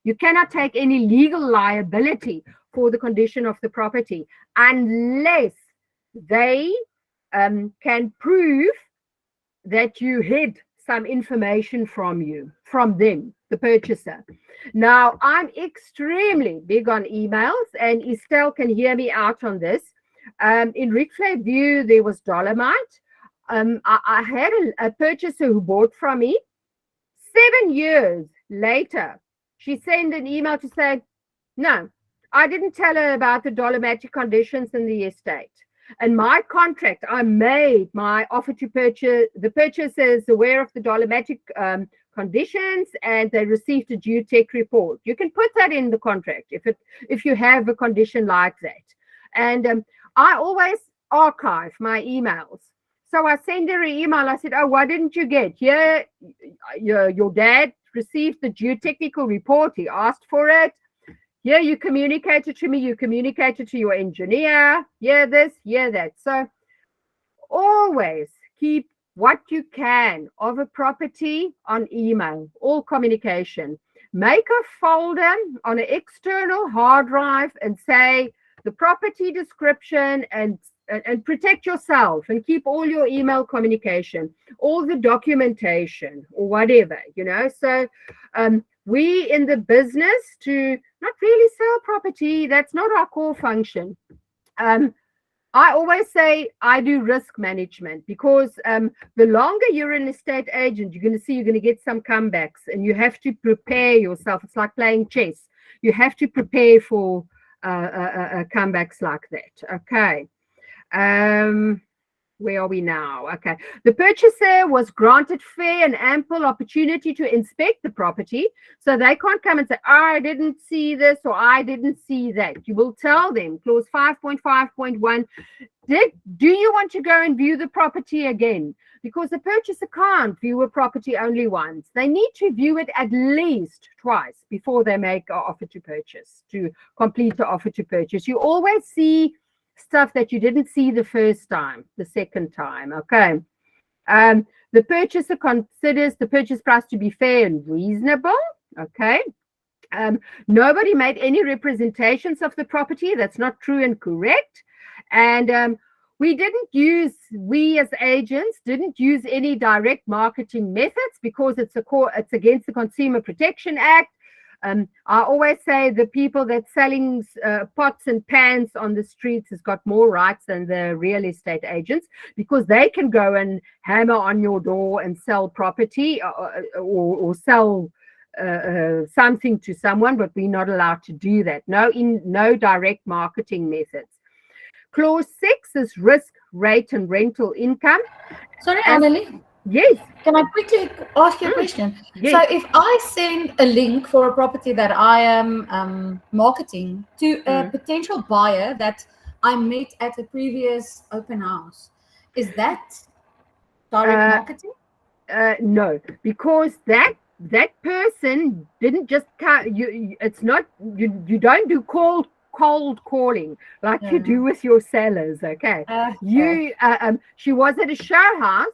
A: You cannot take any legal liability for the condition of the property unless they can prove that you hid some information from them, the purchaser. Now, I'm extremely big on emails, and Estelle can hear me out on this. In Red Flag View, there was dolomite. I had a purchaser who bought from me. 7 years later, she sent an email to say, no, I didn't tell her about the dolomitic conditions in the estate. And my contract, I made my offer to purchase, the purchaser is aware of the dolomitic conditions, and they received a geotech report. You can put that in the contract if you have a condition like that. And I always archive my emails. So I send her an email. I said, oh, why didn't you get? Here, your dad received the geotechnical report. He asked for it. Here, you communicated to me. You communicated to your engineer. Here this, here that. So always keep what you can of a property on email, all communication. Make a folder on an external hard drive and say the property description and protect yourself and keep all your email communication, all the documentation or whatever, So we in the business to not really sell property, that's not our core function. I always say I do risk management because the longer you're an estate agent, you're going to get some comebacks and you have to prepare yourself. It's like playing chess. You have to prepare for comebacks like that. Okay. Where are we now? Okay. The purchaser was granted fair and ample opportunity to inspect the property. So they can't come and say, I didn't see this or I didn't see that. You will tell them, clause 5.5.1, do you want to go and view the property again? Because the purchaser can't view a property only once. They need to view it at least twice before they make an offer to purchase, to complete the offer to purchase. You always see stuff that you didn't see the first time, the second time. Okay. The purchaser considers the purchase price to be fair and reasonable. Okay. Nobody made any representations of the property. That's not true and correct. And we as agents didn't use any direct marketing methods because it's against the Consumer Protection Act. I always say the people that's selling pots and pans on the streets has got more rights than the real estate agents because they can go and hammer on your door and sell property or sell something to someone, but we're not allowed to do that. No direct marketing methods. Clause 6 is risk, rate, and rental income.
E: Sorry, Annelie.
A: Yes.
E: Can I quickly ask you a question?
A: Yes.
E: So if I send a link for a property that I am marketing to a potential buyer that I met at a previous open house, is that direct marketing?
A: No, because that person didn't just it's not you don't do cold calling like you do with your sellers. Okay. She was at a show house.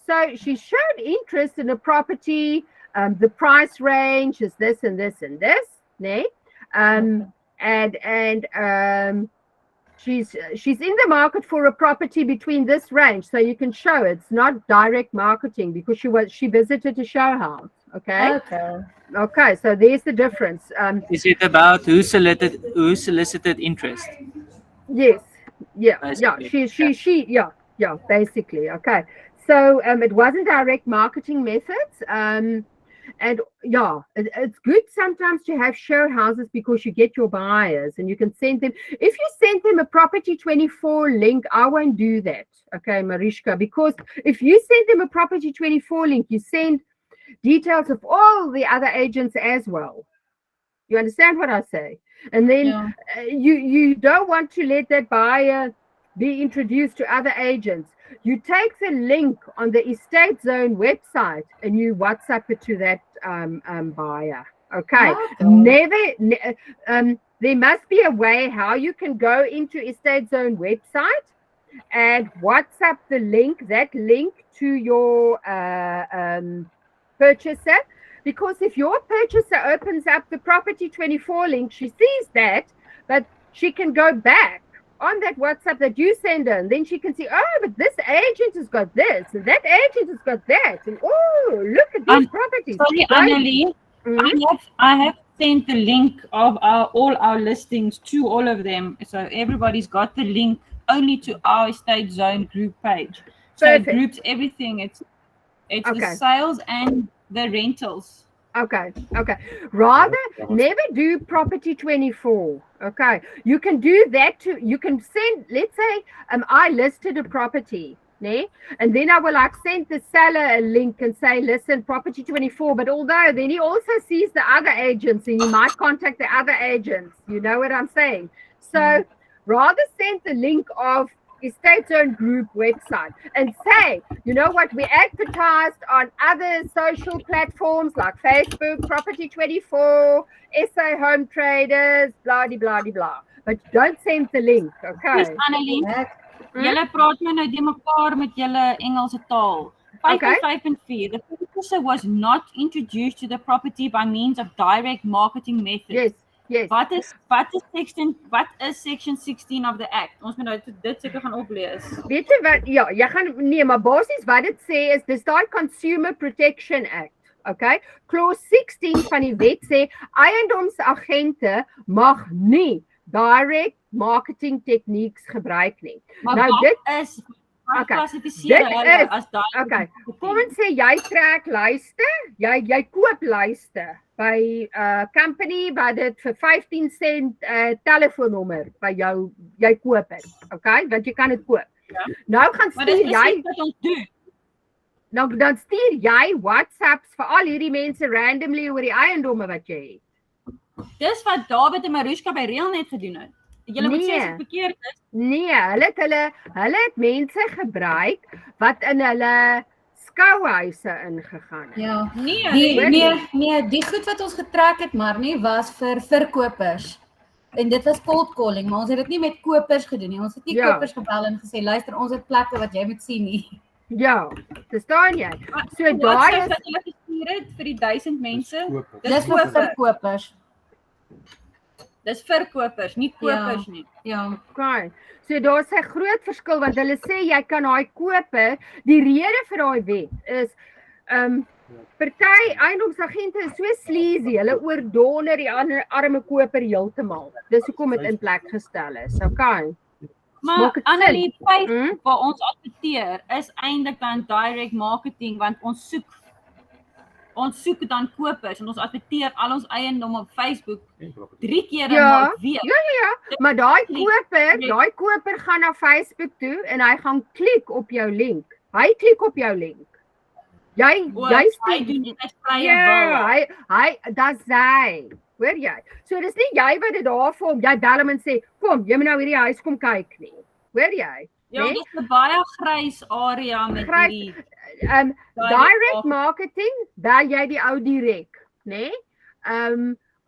A: So she showed interest in a property. The price range is this and this and this, and she's in the market for a property between this range. So you can show it's not direct marketing because she visited a show house. Okay. Okay. So there's the difference.
B: Is it about who solicited interest?
A: Yes. Yeah.
B: Basically.
A: Yeah. Basically. Okay. So it wasn't direct marketing methods. And yeah, it's good sometimes to have show houses because you get your buyers and you can send them. If you send them a Property 24 link, I won't do that. Okay, Mariska, because if you send them a Property 24 link, you send details of all the other agents as well. You understand what I say? And then you don't want to let that buyer be introduced to other agents. You take the link on the Estate Zone website and you WhatsApp it to that buyer. Okay. There must be a way how you can go into Estate Zone website and WhatsApp that link to your purchaser. Because if your purchaser opens up the Property 24 link, she sees that, but she can go back on that WhatsApp that you send her, and then she can see, oh, but this agent has got this, and that agent has got that, and oh, look at these properties.
C: Sorry,
A: right?
C: Annelie, I have sent the link of all our listings to all of them, so everybody's got the link only to our Estate Zone group page. So
A: Perfect.
C: It groups everything. It's
A: Okay.
C: the sales and the rentals.
A: Okay. Rather, never do Property 24. Okay. You can do that too. You can send, let's say, I listed a property, and then I will send the seller a link and say, listen, Property 24. But although then he also sees the other agents and he might contact the other agents. You know what I'm saying? So rather send the link of Estate Zone Group website and say, you know what, we advertised on other social platforms like Facebook, Property 24, SA Home Traders, blah, blah, blah, blah. But don't send the link, okay?
C: Dis Annelie, julle praat nou die mekaar met julle Engelse taal. 5.5 and 4, the purchaser was not introduced to the property by means of direct marketing methods.
A: Yes.
C: Wat is section 16 of the act? Ons moet nou dit seker gaan oplees.
A: Weet jy wat, ja, jy gaan, nee, maar basies wat dit sê is, dis die Consumer Protection Act, okay? Clause 16 van die wet sê, eiendomsagente mag nie direct marketing techniques gebruik nie.
C: Maar
A: nou,
C: dit is, wat klassifiseer hulle as direct
A: okay, kom ons sê, jy trek lyste, jy koop lyste by company wat dit vir 15 cent telefoonnommer by jou, jy koop het, okay, want jy kan dit koop. Ja. Nou gaan stuur jy,
C: wat ons doen.
A: Nou dan stuur jy WhatsApps vir al hierdie mense randomly oor die eiendomme wat jy het.
C: Dis wat David en Marushka by Realnet gedoen het. Julle moet sê as dit verkeerd is.
A: Nee, hulle het mense gebruik wat in hulle skouhuise ingegaan het.
E: Ja,
C: nee,
E: die goed wat ons getrek het maar nie was vir verkopers. En dit was cold calling, maar ons het dit nie met kopers gedoen nie. Ons het nie kopers gebel en gesê luister, ons het plekke wat jy moet sien nie.
A: Ja, verstaan jy? So
C: daai is wat hulle gestuur het vir die 1000 mense.
E: Dis vir verkopers.
C: Dis verkopers, nie kopers nie.
E: Ja.
A: Okay. So daar's 'n groot verskil want hulle sê jy kan daai koper, die rede vir daai wet is party eiendomsagente is so sleazy, hulle oordonder die ander arme koper heeltemal. Dis hoekom dit in plek gestel is. Okay.
C: Maar Annelie, feit waar ons adverteer is eintlik dan direct marketing want ons soek dan kopers en ons adverteer al ons eiendomme op Facebook 3 keer 'n maand weer.
A: Ja. Maar daai koper gaan na Facebook toe en hy gaan klik op jou link. Hy klik op jou link. Jy
C: doen dit as vrye wil.
A: Hy hoor jy? So dis nie jy wat dit daar vir hom, jy bel hom en sê, kom, jy moet nou hierdie huis kom kyk nie. Hoor jy?
C: Ja, dit is 'n baie grys area met hierdie
A: direct marketing, bel jy die ou direk, né?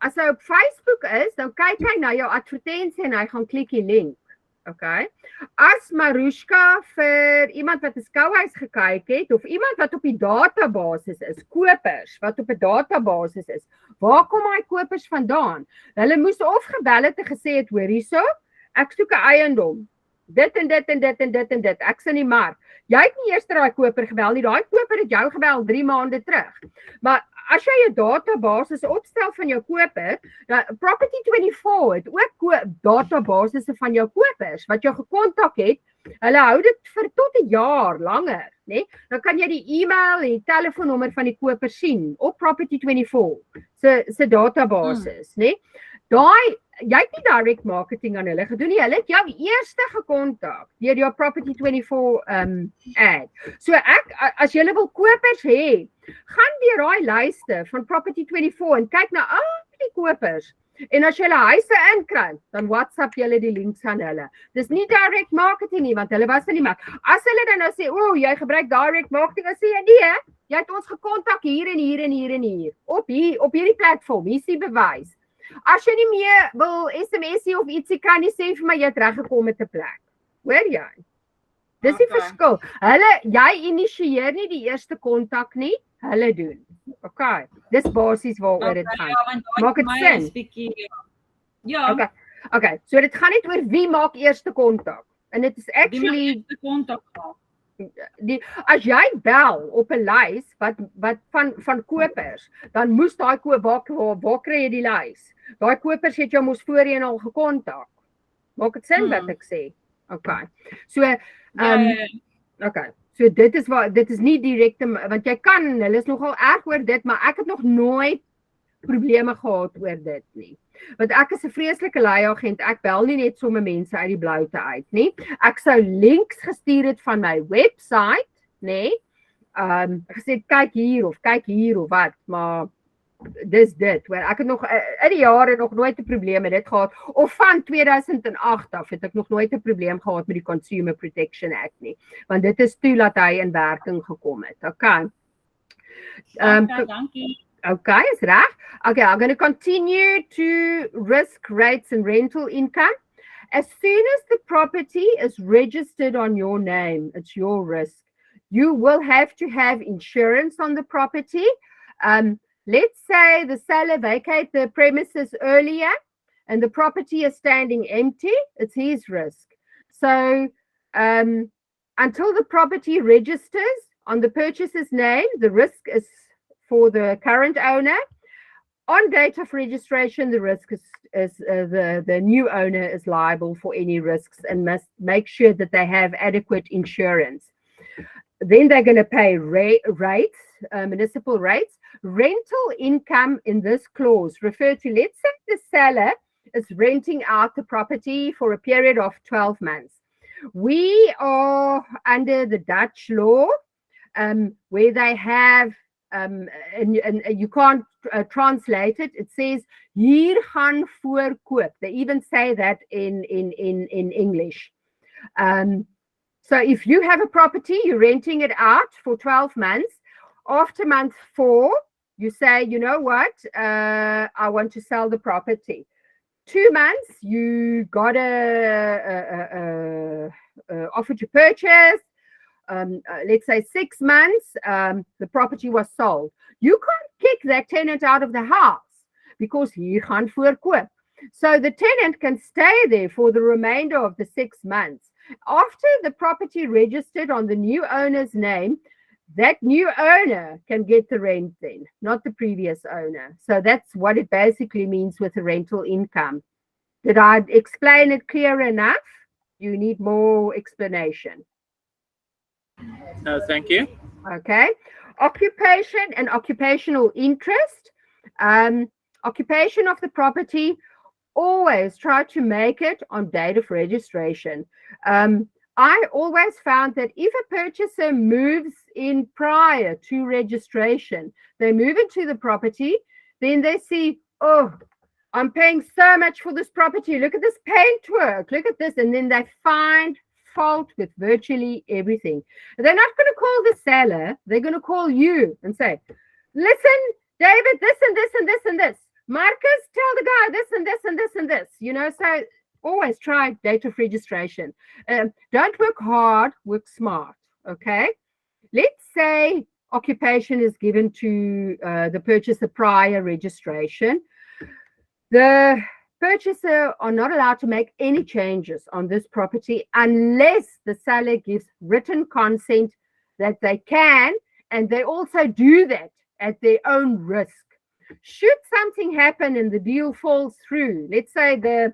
A: As hy op Facebook is, dan kyk hy na jou advertensie en hy gaan klik die link. Okay. As Marushka vir iemand wat 'n skouhuis gekyk het of iemand wat op die database is, kopers wat op 'n database is, waar kom hy kopers vandaan? Hulle moes of gebel het en gesê het, hoor hierso, ek soek 'n eiendom. Dit en dit en dit en dit en dit. Ek's in die mark. Jy het nie eers daai koper gebel nie. Daai koper het jou gebel 3 maande terug. Maar as jy 'n database opstel van jou koper, dan Property 24 het ook databasisse van jou kopers wat jou gekontak het. Hulle hou dit vir tot 1 jaar langer, né? Dan kan jy die e-mail en die telefoonnommer van die koper sien op Property 24 se databases, né? Jy het nie direct marketing aan hulle gedoen nie. Hulle het jou eerste gekontak deur jou Property 24 ad. So as jy wil kopers hê, gaan deur daai lyste van Property 24 en kyk na al die kopers. En as jy hulle huise inkry, dan WhatsApp jy die links aan hulle. Dis nie direct marketing nie, want hulle was in die mark. As hulle dan nou sê, jy gebruik direct marketing, dan sê jy nee, jy het ons gekontak hier en hier en hier en hier. Op hierdie platform, hier is die bewys. As jy nie meer wil SMS'ie of ietsie kan nie sê vir my jy het reggekom met 'n plek. Hoor jy? Dis die verskil. Jy initieer nie die eerste kontak nie, hulle doen. Okay. Dis basies waaroor dit gaan. Maak dit sin?
C: Ja.
A: Okay. So dit gaan net oor wie maak eerste kontak. En dit is actually as jy bel op 'n lys wat van kopers, dan moes daai waar kry jy die lys? Daai kopers het jou mos voorheen al gekontak. Maak dit sin wat ek sê? Okay. So okay. So dit is nie direkte want jy kan, hulle is nogal erg oor dit, maar ek het nog nooit probleme gehad oor dit nie. Want ek is 'n vreeslike leiagent, ek bel nie net sommer mense uit die bloute uit nie. Ek sou links gestuur het van my website, nê? Gesê kyk hier of wat, maar dis dit, hoor. Ek het nog in die jare nog nooit 'n probleem met dit gehad, of van 2008 af het ek nog nooit 'n probleem gehad met die Consumer Protection Act nie, want dit is toe dat hy in werking gekom het. Okay.
C: Dankie.
A: Okay, is reg. Okay, I'm going to continue to risk rates and rental income. As soon as the property is registered on your name, it's your risk. You will have to have insurance on the property. Let's say the seller vacates the premises earlier and the property is standing empty, it's his risk. So until the property registers on the purchaser's name, the risk is for the current owner. On date of registration, the risk is the new owner is liable for any risks and must make sure that they have adequate insurance. Then they're going to pay rates, municipal rates. Rental income in this clause refer to, let's say the seller is renting out the property for a period of 12 months. We are under the Dutch law where they have, and you can't translate it. It says hier gaan voorkoop. They even say that in English. So if you have a property, you're renting it out for 12 months. After month 4, you say, you know what, I want to sell the property. 2 months, you got a offer to purchase. Let's say 6 months, the property was sold. You can't kick that tenant out of the house because hier gaan voorkoop. So the tenant can stay there for the remainder of the 6 months. After the property registered on the new owner's name, that new owner can get the rent then, not the previous owner. So that's what it basically means with the rental income. Did I explain it clear enough? You need more explanation.
B: No, thank you.
A: Okay. Occupation and occupational interest. Occupation of the property, always try to make it on date of registration. I always found that if a purchaser moves in prior to registration, they move into the property, then they see, oh, I'm paying so much for this property. Look at this paintwork. Look at this. And then they find fault with virtually everything. They're not going to call the seller. They're going to call you and say, listen, David, this and this and this and this. Marcus, tell the guy this and this and this and this. You know, so always try date of registration. Don't work hard, work smart. Okay. Let's say occupation is given to the purchaser prior registration. The purchaser are not allowed to make any changes on this property unless the seller gives written consent that they can, and they also do that at their own risk. Should something happen and the deal falls through, let's say the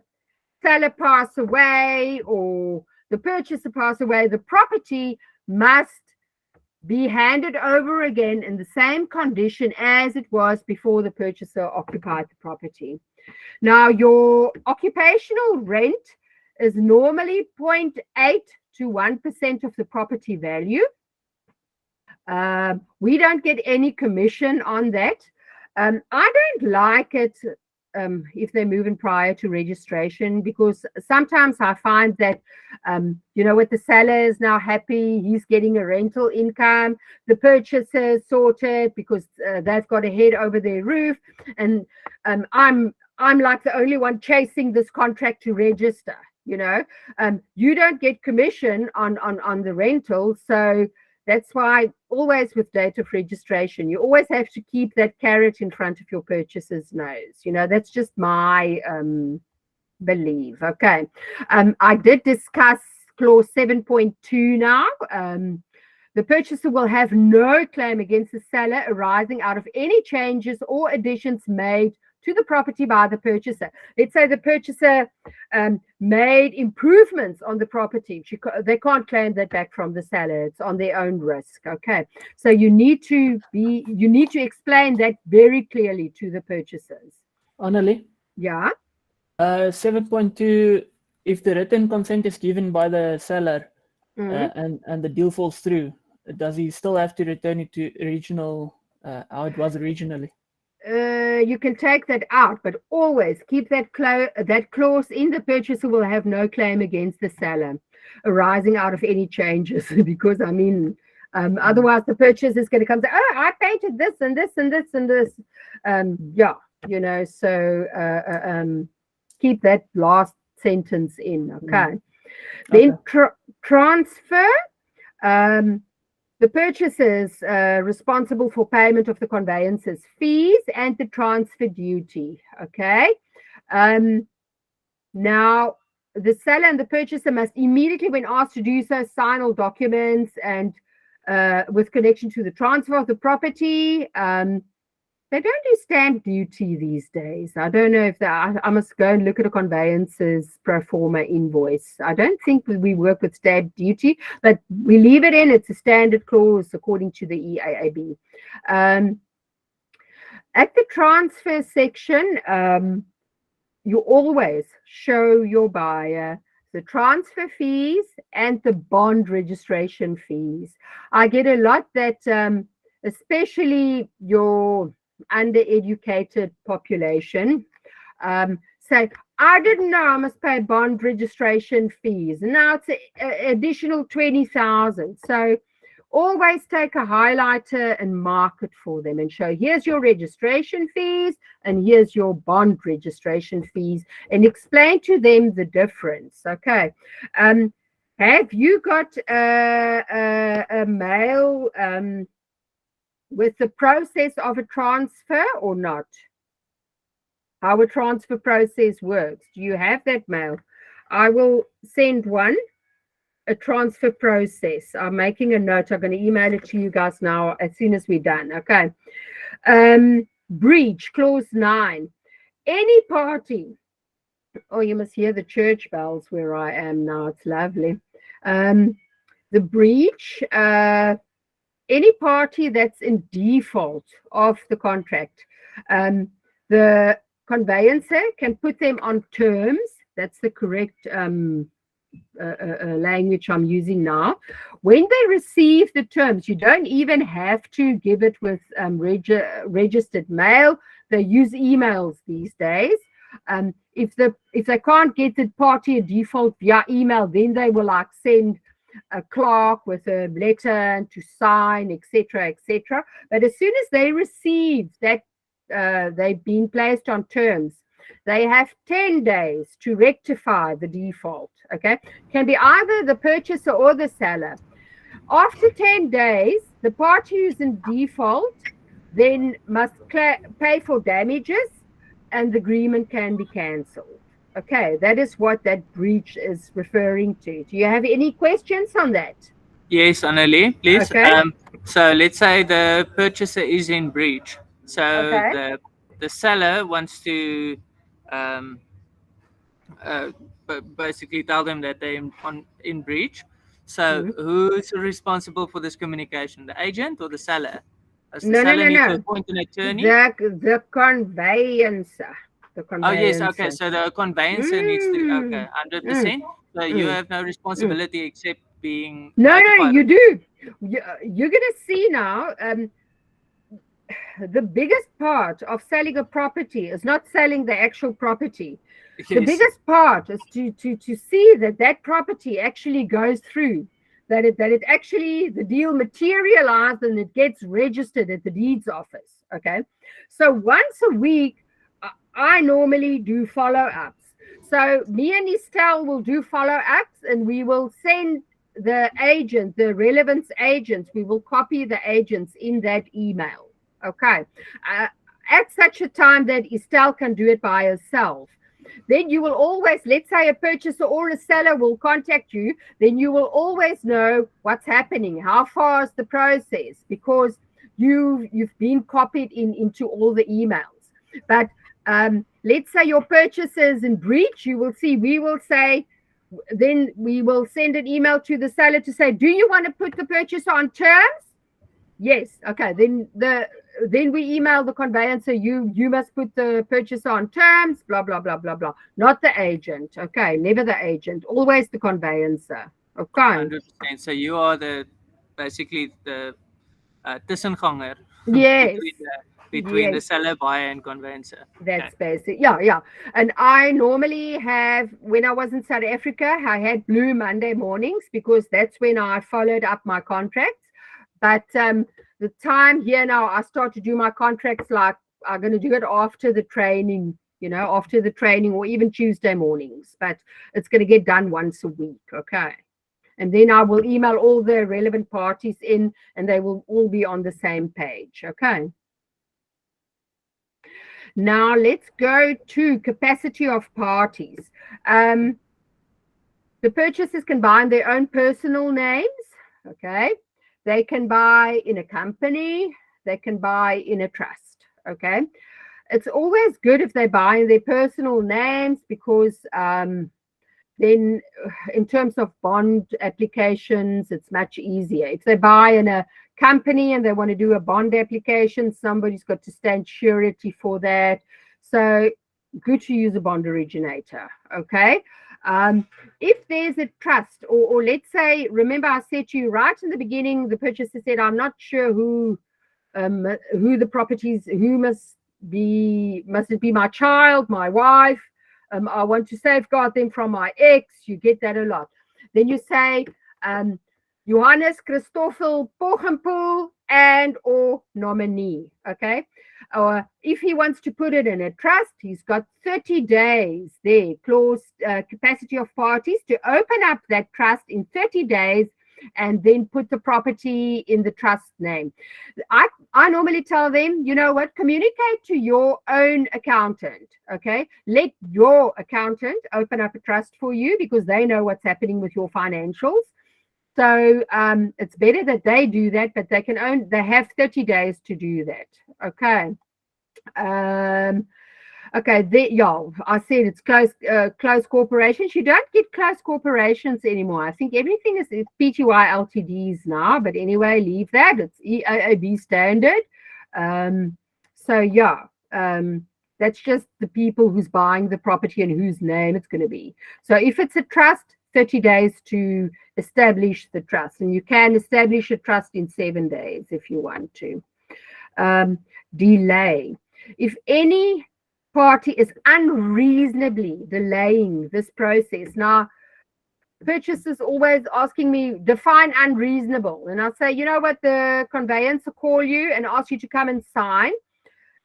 A: seller pass away or the purchaser pass away, the property must be handed over again in the same condition as it was before the purchaser occupied the property. Now, your occupational rent is normally 0.8 to 1% of the property value. We don't get any commission on that. I don't like it if they move in prior to registration, because sometimes I find that, you know what, the seller is now happy, he's getting a rental income, the purchaser is sorted because they've got a head over their roof, and I'm like the only one chasing this contract to register, you know. You don't get commission on the rental, so that's why always with date of registration, you always have to keep that carrot in front of your purchaser's nose. You know, that's just my belief. Okay. I did discuss clause 7.2 now. The purchaser will have no claim against the seller arising out of any changes or additions made to the property by the purchaser. Let's say the purchaser made improvements on the property. They can't claim that back from the seller. It's on their own risk. Okay. So you need to explain that very clearly to the purchasers.
D: Annelie?
A: Yeah.
D: 7.2, if the written consent is given by the seller and the deal falls through, does he still have to return it to original, how it was originally?
A: you can take that out, but always keep that clause in. The purchaser will have no claim against the seller arising out of any changes, because I mean, otherwise the purchaser is going to come say, oh, I painted this and this and this and this. Yeah, you know, so keep that last sentence in. Okay. Then transfer. The purchaser is responsible for payment of the conveyance's fees and the transfer duty. Okay. Now, the seller and the purchaser must immediately, when asked to do so, sign all documents and with connection to the transfer of the property. They don't do stamp duty these days. I don't know if I must go and look at a conveyance's pro forma invoice. I don't think we work with stamp duty, but we leave it in. It's a standard clause according to the EAAB. At the transfer section, you always show your buyer the transfer fees and the bond registration fees. I get a lot that, especially your undereducated population, say, I didn't know I must pay bond registration fees. Now it's an additional 20,000. So always take a highlighter and mark it for them and show, here's your registration fees and here's your bond registration fees, and explain to them the difference. Okay. Have you got a mail with the process of a transfer or not? How a transfer process works. Do you have that mail? I will send one, a transfer process. I'm making a note. I'm going to email it to you guys now as soon as we're done. Okay. Breach, clause 9. Any party. Oh, you must hear the church bells where I am now. It's lovely. The breach, any party that's in default of the contract, the conveyancer can put them on terms. That's the correct language I'm using now. When they receive the terms, you don't even have to give it with registered mail. They use emails these days. If they can't get the party a default via email, then they will like send a clerk with a letter to sign, etc., etc. But as soon as they receive that they've been placed on terms, they have 10 days to rectify the default. Okay, can be either the purchaser or the seller. After 10 days, the party who's in default then must pay for damages, and the agreement can be cancelled. Okay, that is what that breach is referring to. Do you have any questions on that?
B: Yes, Annelie, please.
A: Okay.
B: So let's say the purchaser is in breach. So
A: Okay.
B: the seller wants to basically tell them that they're in breach. So who's responsible for this communication? The agent or the seller? Does the seller need to appoint an attorney?
A: The conveyancer.
B: Oh, yes. Okay. So the conveyancer needs to, okay, 100%. So you have no responsibility except being
A: No, you do. You're going to see now, the biggest part of selling a property is not selling the actual property. Yes. The biggest part is to see that property actually goes through, that it actually, the deal materialized and it gets registered at the deeds office. Okay. So once a week, I normally do follow-ups. So me and Estelle will do follow-ups, and we will send the agent, the relevant agents, we will copy the agents in that email. Okay. At such a time that Estelle can do it by herself. Then you will always, let's say a purchaser or a seller will contact you, then you will always know what's happening, how far is the process, because you've been copied into all the emails. But let's say your purchaser is in breach, you will see, we will say, then we will send an email to the seller to say, do you want to put the purchaser on terms? Yes. Okay. Then we email the conveyancer, you must put the purchaser on terms, blah, blah, blah, blah, blah. Not the agent. Okay. Never the agent. Always the conveyancer. Okay.
B: 100%. So you are basically the tussenganger
A: Yes.
B: between the
A: Yes.
B: seller, buyer, and conveyancer.
A: That's basic. Yeah. And I normally have, when I was in South Africa, I had Blue Monday mornings because that's when I followed up my contracts. But the time here now, I start to do my contracts like I'm going to do it after the training, after the training, or even Tuesday mornings. But it's going to get done once a week. Okay. And then I will email all the relevant parties in, and they will all be on the same page. Okay. Now let's go to capacity of parties. The purchasers can buy in their own personal names. Okay. They can buy in a company. They can buy in a trust. Okay. It's always good if they buy in their personal names because then in terms of bond applications, it's much easier. If they buy in a company and they want to do a bond application, somebody's got to stand surety for that. So good to use a bond originator. Okay. If there's a trust, or let's say, remember I said to you right in the beginning, the purchaser said, I'm not sure who the properties, who must it be my child, my wife? I want to safeguard them from my ex. You get that a lot. Then you say, Johannes Christoffel Poggenpoel and or nominee. Okay. Or if he wants to put it in a trust, he's got 30 days there, clause capacity of parties to open up that trust in 30 days and then put the property in the trust name. I normally tell them, you know what, communicate to your own accountant, okay? Let your accountant open up a trust for you because they know what's happening with your financials. So it's better that they do that, but they have 30 days to do that, okay? Okay, I said it's close corporations. You don't get close corporations anymore. I think everything is PTY LTDs now, but anyway, leave that. It's EAAB standard. That's just the people who's buying the property and whose name it's going to be. So if it's a trust, 30 days to establish the trust, and you can establish a trust in 7 days if you want to. Delay. If any party is unreasonably delaying this process. Now, purchasers always asking me, define unreasonable. And I'll say, you know what, the conveyancer call you and ask you to come and sign.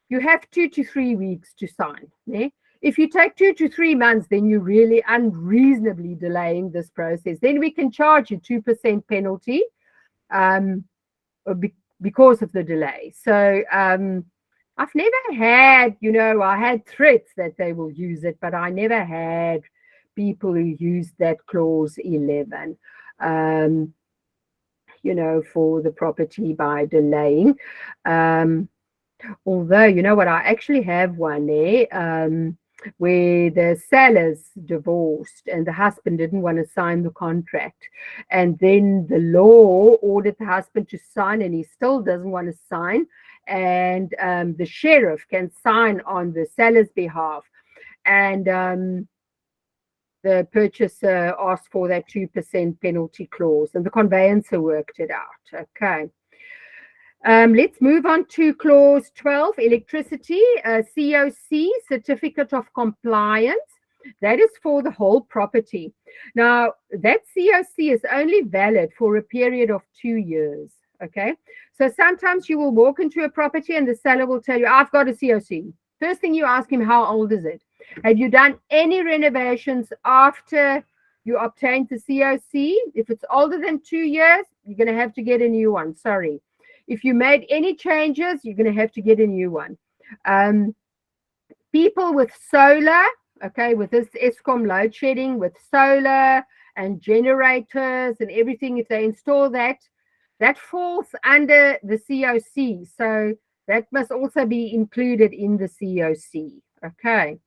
A: You have 2 to 3 weeks to sign. Yeah? If you take 2 to 3 months, then you're really unreasonably delaying this process. Then we can charge you 2% penalty because of the delay. So, I've never had, I had threats that they will use it, but I never had people who used that clause 11, for the property by delaying. Although, you know what, I actually have one there where the seller's divorced and the husband didn't want to sign the contract. And then the law ordered the husband to sign and he still doesn't want to sign. And the sheriff can sign on the seller's behalf. And the purchaser asked for that 2% penalty clause and the conveyancer worked it out. Okay. Let's move on to clause 12, electricity, COC, certificate of compliance. That is for the whole property. Now, that COC is only valid for a period of 2 years. Okay. So sometimes you will walk into a property and the seller will tell you, I've got a COC. First thing you ask him, how old is it? Have you done any renovations after you obtained the COC? If it's older than 2 years, you're going to have to get a new one. Sorry. If you made any changes, you're going to have to get a new one. People with solar, okay, with this Eskom load shedding, with solar and generators and everything, if they install that, that falls under the COC. So that must also be included in the COC. Okay.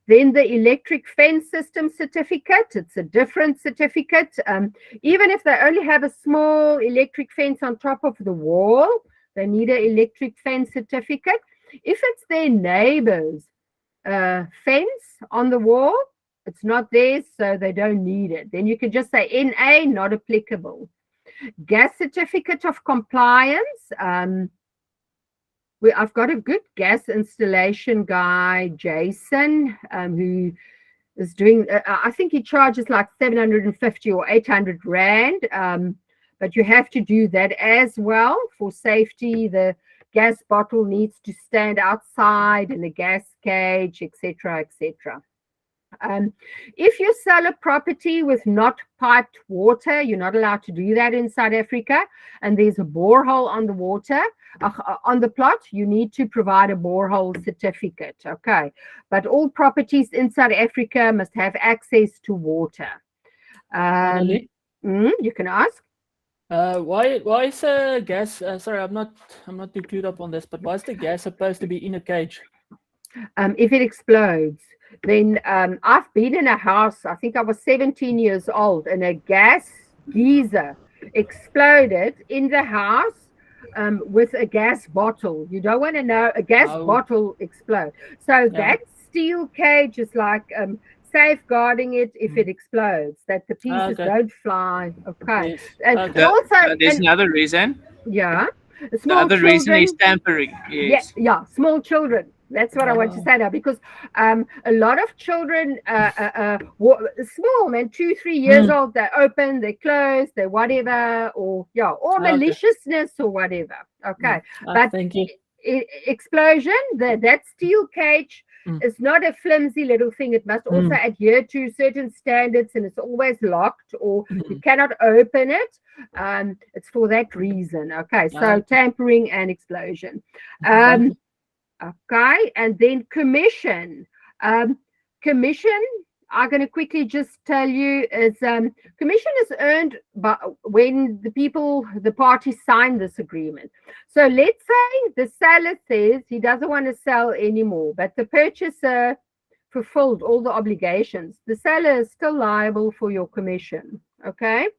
A: Then the electric fence system certificate, it's a different certificate. Even if they only have a small electric fence on top of the wall, they need an electric fence certificate. If it's their neighbor's fence on the wall, it's not theirs, so they don't need it. Then you can just say NA, not applicable. Gas certificate of compliance. I've got a good gas installation guy, Jason, who is doing, I think he charges like 750 or 800 Rand. But you have to do that as well for safety. The gas bottle needs to stand outside in a gas cage, etc., etc. If you sell a property with not piped water, you're not allowed to do that in South Africa, and there's a borehole on the water, on the plot, you need to provide a borehole certificate, okay? But all properties in South Africa must have access to water.
D: Annelie?
A: You can ask.
D: Why is gas? Sorry, I'm not too clued up on this, but why is the gas supposed to be in a cage?
A: If it explodes, then I've been in a house, I think I was 17 years old, and a gas geyser exploded in the house with a gas bottle. You don't want to know a gas bottle explode. So that steel cage is like safeguarding it if it explodes, that the pieces don't fly. Okay.
D: Yes.
A: And also,
B: there's another reason.
A: Yeah.
B: The other reason is tampering. Yes.
A: Yeah, small children. That's what I want to say now, because a lot of children, small, man, 2-3 years old, they open, they close, they whatever, or maliciousness or whatever. Okay, but
D: thank you.
A: Explosion, that steel cage is not a flimsy little thing. It must also adhere to certain standards, and it's always locked, or you cannot open it. It's for that reason. Okay, so tampering and explosion. Okay, and then commission. Commission, I'm going to quickly just tell you, is commission is earned when the parties sign this agreement. So let's say the seller says he doesn't want to sell anymore, but the purchaser fulfilled all the obligations. The seller is still liable for your commission. Okay.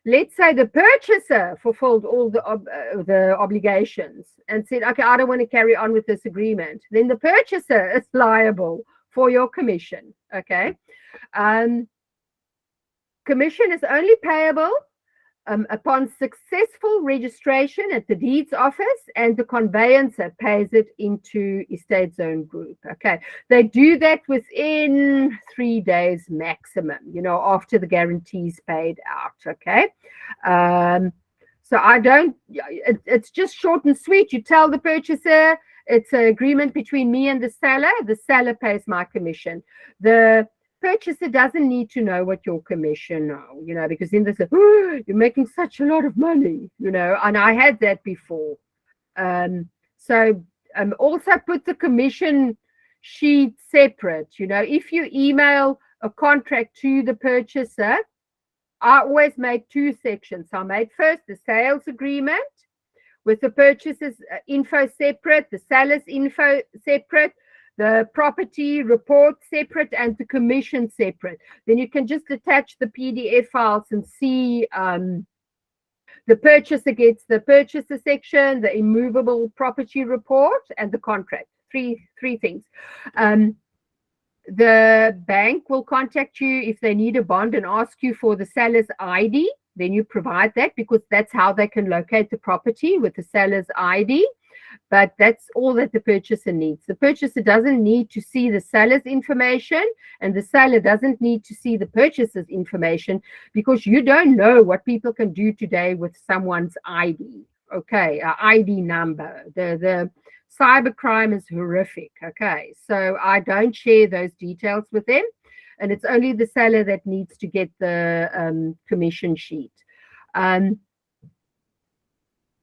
A: Let's say the purchaser fulfilled all the obligations and said, okay, I don't want to carry on with this agreement. Then the purchaser is liable for your commission. Okay. Commission is only payable upon successful registration at the deeds office, and the conveyancer pays it into Estate Zone Group. Okay, they do that within 3 days maximum, after the guarantees paid out. Okay, so it's just short and sweet. You tell the purchaser it's an agreement between me and the seller pays my commission. The purchaser doesn't need to know what your commission are, because then they say, oh, you're making such a lot of money, and I had that before. So also put the commission sheet separate. If you email a contract to the purchaser, I always made 2 sections. I made first the sales agreement with the purchaser's info separate, the seller's info separate, the property report separate, and the commission separate. Then you can just attach the PDF files and see the purchaser gets the purchaser section, the immovable property report, and the contract. Three things. The bank will contact you if they need a bond and ask you for the seller's ID. Then you provide that, because that's how they can locate the property, with the seller's ID. But that's all that the purchaser needs. The purchaser doesn't need to see the seller's information, and the seller doesn't need to see the purchaser's information, because you don't know what people can do today with someone's ID. Okay, ID number. The cybercrime is horrific. Okay, so I don't share those details with them, and it's only the seller that needs to get the commission sheet.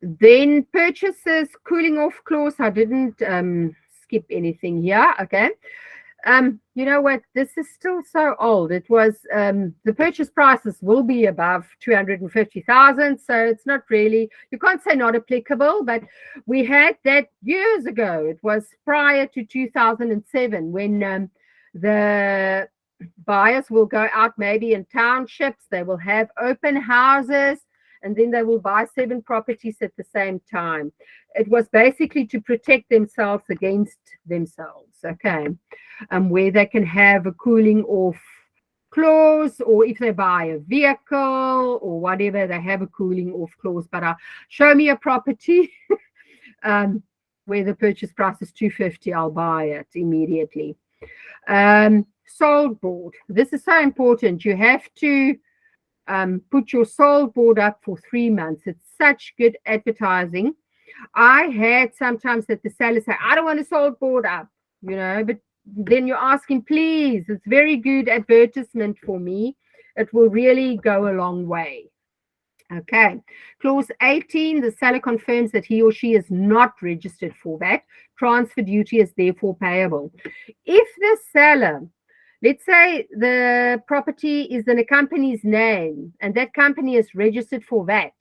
A: Then purchasers cooling off clause. I didn't skip anything here. Okay. You know what? This is still so old. It was the purchase prices will be above 250,000. So it's not really, you can't say not applicable, but we had that years ago. It was prior to 2007 when the buyers will go out maybe in townships. They will have open houses, and then they will buy 7 properties at the same time. It was basically to protect themselves against themselves, okay, where they can have a cooling off clause, or if they buy a vehicle or whatever, they have a cooling off clause. But show me a property where the purchase price is 250, I'll buy it immediately. Sold board. This is so important. You have to put your sold board up for 3 months. It's such good advertising. I had sometimes that the seller say, I don't want a sold board up, you know, but then you're asking, please, it's very good advertisement for me. It will really go a long way. Okay. Clause 18, the seller confirms that he or she is not registered for VAT. Transfer duty is therefore payable. If the seller, let's say the property is in a company's name and that company is registered for VAT,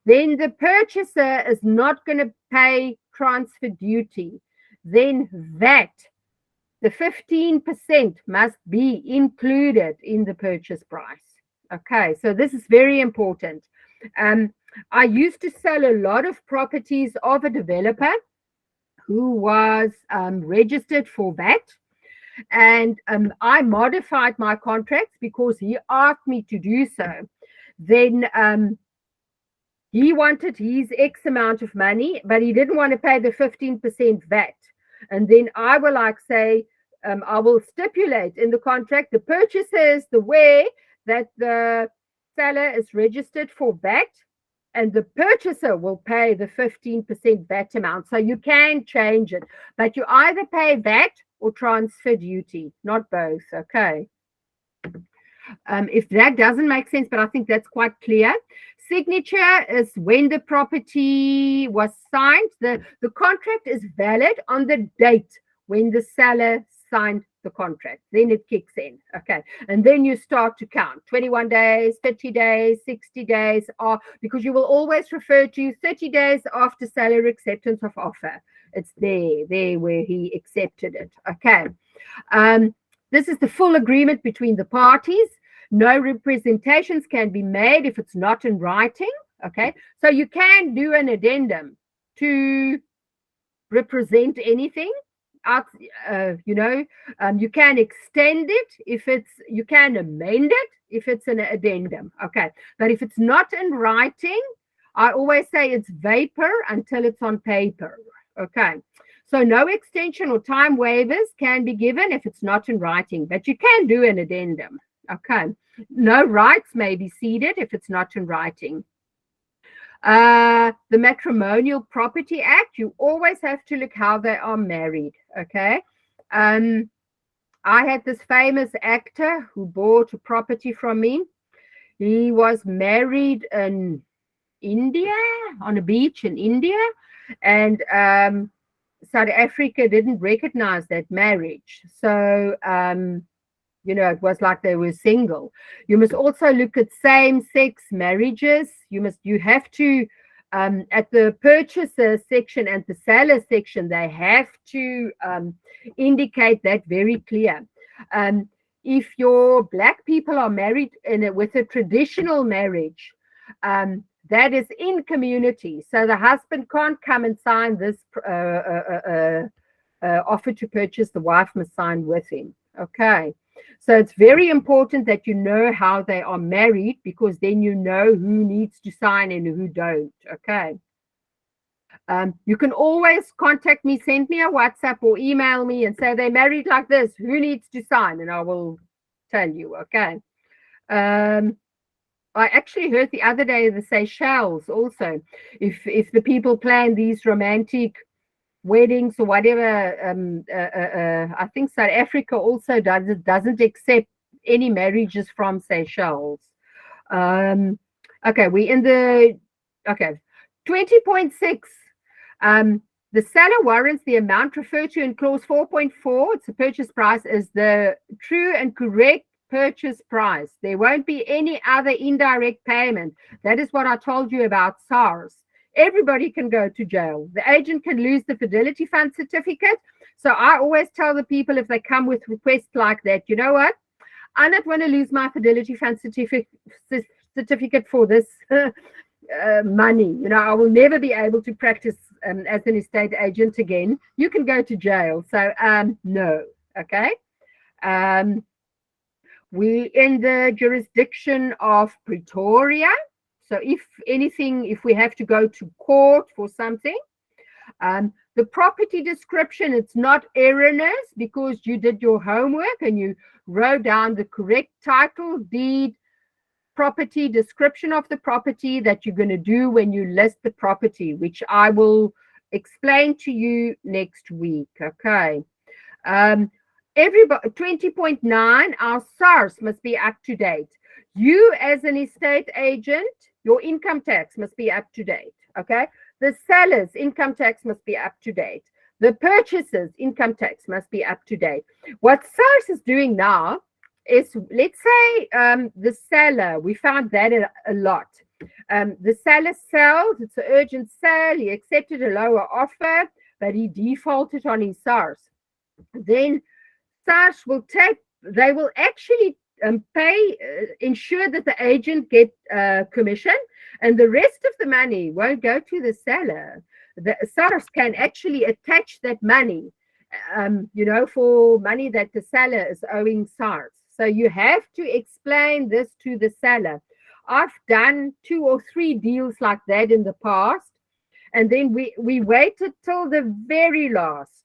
A: then the purchaser is not going to pay transfer duty. Then VAT, the 15% must be included in the purchase price. Okay, so this is very important. I used to sell a lot of properties of a developer who was registered for VAT. And I modified my contracts because he asked me to do so. Then he wanted his X amount of money, but he didn't want to pay the 15% VAT. And then I will say, I will stipulate in the contract, the purchaser is aware that the seller is registered for VAT and the purchaser will pay the 15% VAT amount. So you can change it, but you either pay VAT or transfer duty, not both. Okay. If that doesn't make sense, but I think that's quite clear. Signature is when the property was signed. The contract is valid on the date when the seller signed the contract. Then it kicks in. Okay. And then you start to count 21 days, 30 days, 60 days, or because you will always refer to 30 days after seller acceptance of offer. It's there where he accepted it. Okay. This is the full agreement between the parties. No representations can be made if it's not in writing. Okay. So you can do an addendum to represent anything. You can extend it if you can amend it if it's an addendum. Okay. But if it's not in writing, I always say it's vapor until it's on paper. Okay. So no extension or time waivers can be given if it's not in writing, but you can do an addendum. Okay. No rights may be ceded if it's not in writing. The Matrimonial Property Act, you always have to look how they are married. Okay. I had this famous actor who bought a property from me. He was married in India, on a beach in India, and South Africa didn't recognize that marriage. So, it was like they were single. You must also look at same-sex marriages. You have to, at the purchaser section and the seller section, they have to indicate that very clear. If your Black people are married with a traditional marriage, that is in community. So the husband can't come and sign this offer to purchase. The wife must sign with him. Okay. So it's very important that you know how they are married, because then you know who needs to sign and who don't. Okay. You can always contact me, send me a WhatsApp or email me and say they're married like this. Who needs to sign? And I will tell you. Okay. I actually heard the other day the Seychelles also, if the people plan these romantic weddings or whatever, I think South Africa also doesn't accept any marriages from Seychelles. Okay, we're in the 20.6. The seller warrants the amount referred to in clause 4.4. It's the purchase price is the true and correct purchase price. There won't be any other indirect payment. That is what I told you about SARS. Everybody can go to jail. The agent can lose the Fidelity Fund certificate. So I always tell the people, if they come with requests like that, you know what? I don't want to lose my Fidelity Fund certificate for this money. I will never be able to practice as an estate agent again. You can go to jail. So no. Okay. We're in the jurisdiction of Pretoria. So if anything, if we have to go to court for something, the property description, it's not erroneous because you did your homework and you wrote down the correct title, deed, property, description of the property that you're going to do when you list the property, which I will explain to you next week. Okay. Everybody, 20.9, our SARS must be up to date. You as an estate agent, your income tax must be up to date. Okay. The seller's income tax must be up to date. The purchaser's income tax must be up to date. What SARS is doing now is, let's say the seller, we found that a lot. The seller sells, it's an urgent sale, he accepted a lower offer, but he defaulted on his SARS. Then SARS will take, they will actually pay, ensure that the agent get commission, and the rest of the money won't go to the seller. The SARS can actually attach that money, you know, for money that the seller is owing SARS. So you have to explain this to the seller. I've done 2 or 3 deals like that in the past, and then we waited till the very last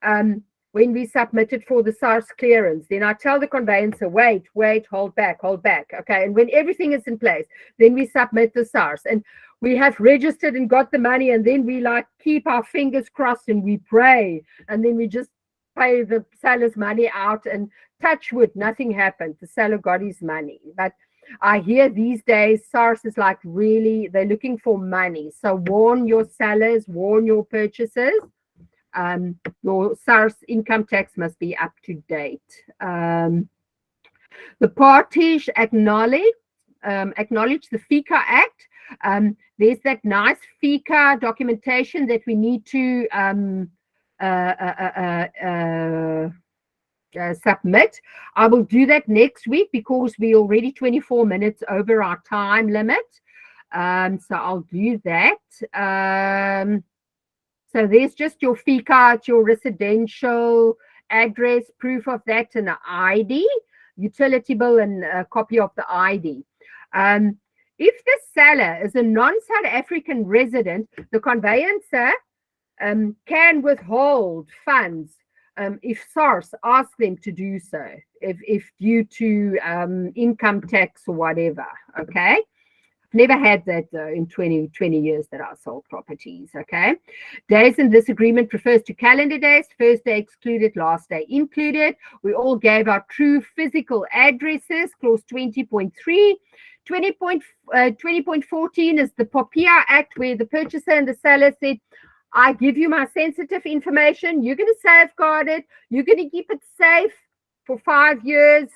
A: when we submitted for the SARS clearance. Then I tell the conveyancer, wait, hold back. Okay, and when everything is in place, then we submit the SARS. And we have registered and got the money, and then we like keep our fingers crossed and we pray, and then we just pay the seller's money out, and touch wood, nothing happened. The seller got his money. But I hear these days SARS is like really, they're looking for money. So warn your sellers, warn your purchasers. Your SARS income tax must be up to date. The parties acknowledge the FICA Act. There's that nice FICA documentation that we need to submit. I will do that next week because we're already 24 minutes over our time limit. So I'll do that. So there's just your FICA, it's your residential address, proof of that, and an ID, utility bill, and a copy of the ID. If the seller is a non-South African resident, the conveyancer can withhold funds if SARS asks them to do so, if due to income tax or whatever. Okay. Never had that though in 20 years that I sold properties. Okay. Days in this agreement refers to calendar days, first day excluded, last day included. We all gave our true physical addresses, clause 20.3. 20.14 is the POPIA Act, where the purchaser and the seller said, I give you my sensitive information, you're going to safeguard it, you're going to keep it safe for 5 years.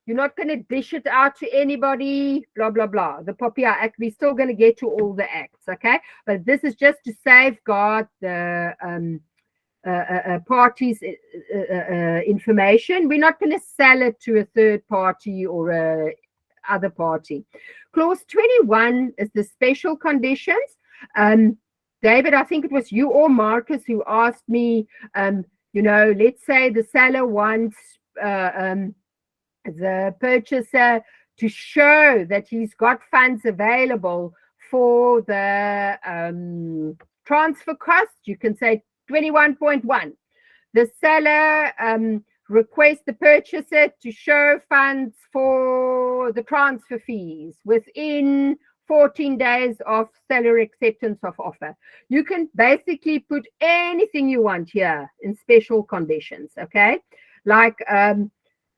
A: You're not going to dish it out to anybody, blah, blah, blah. The POPIA Act, we're still going to get to all the acts, okay? But this is just to safeguard the party's information. We're not going to sell it to a third party or a other party. Clause 21 is the special conditions. David, I think it was you or Marcus who asked me, you know, let's say the seller wants the purchaser to show that he's got funds available for the transfer cost. You can say 21.1. The seller requests the purchaser to show funds for the transfer fees within 14 days of seller acceptance of offer. You can basically put anything you want here in special conditions, okay? Like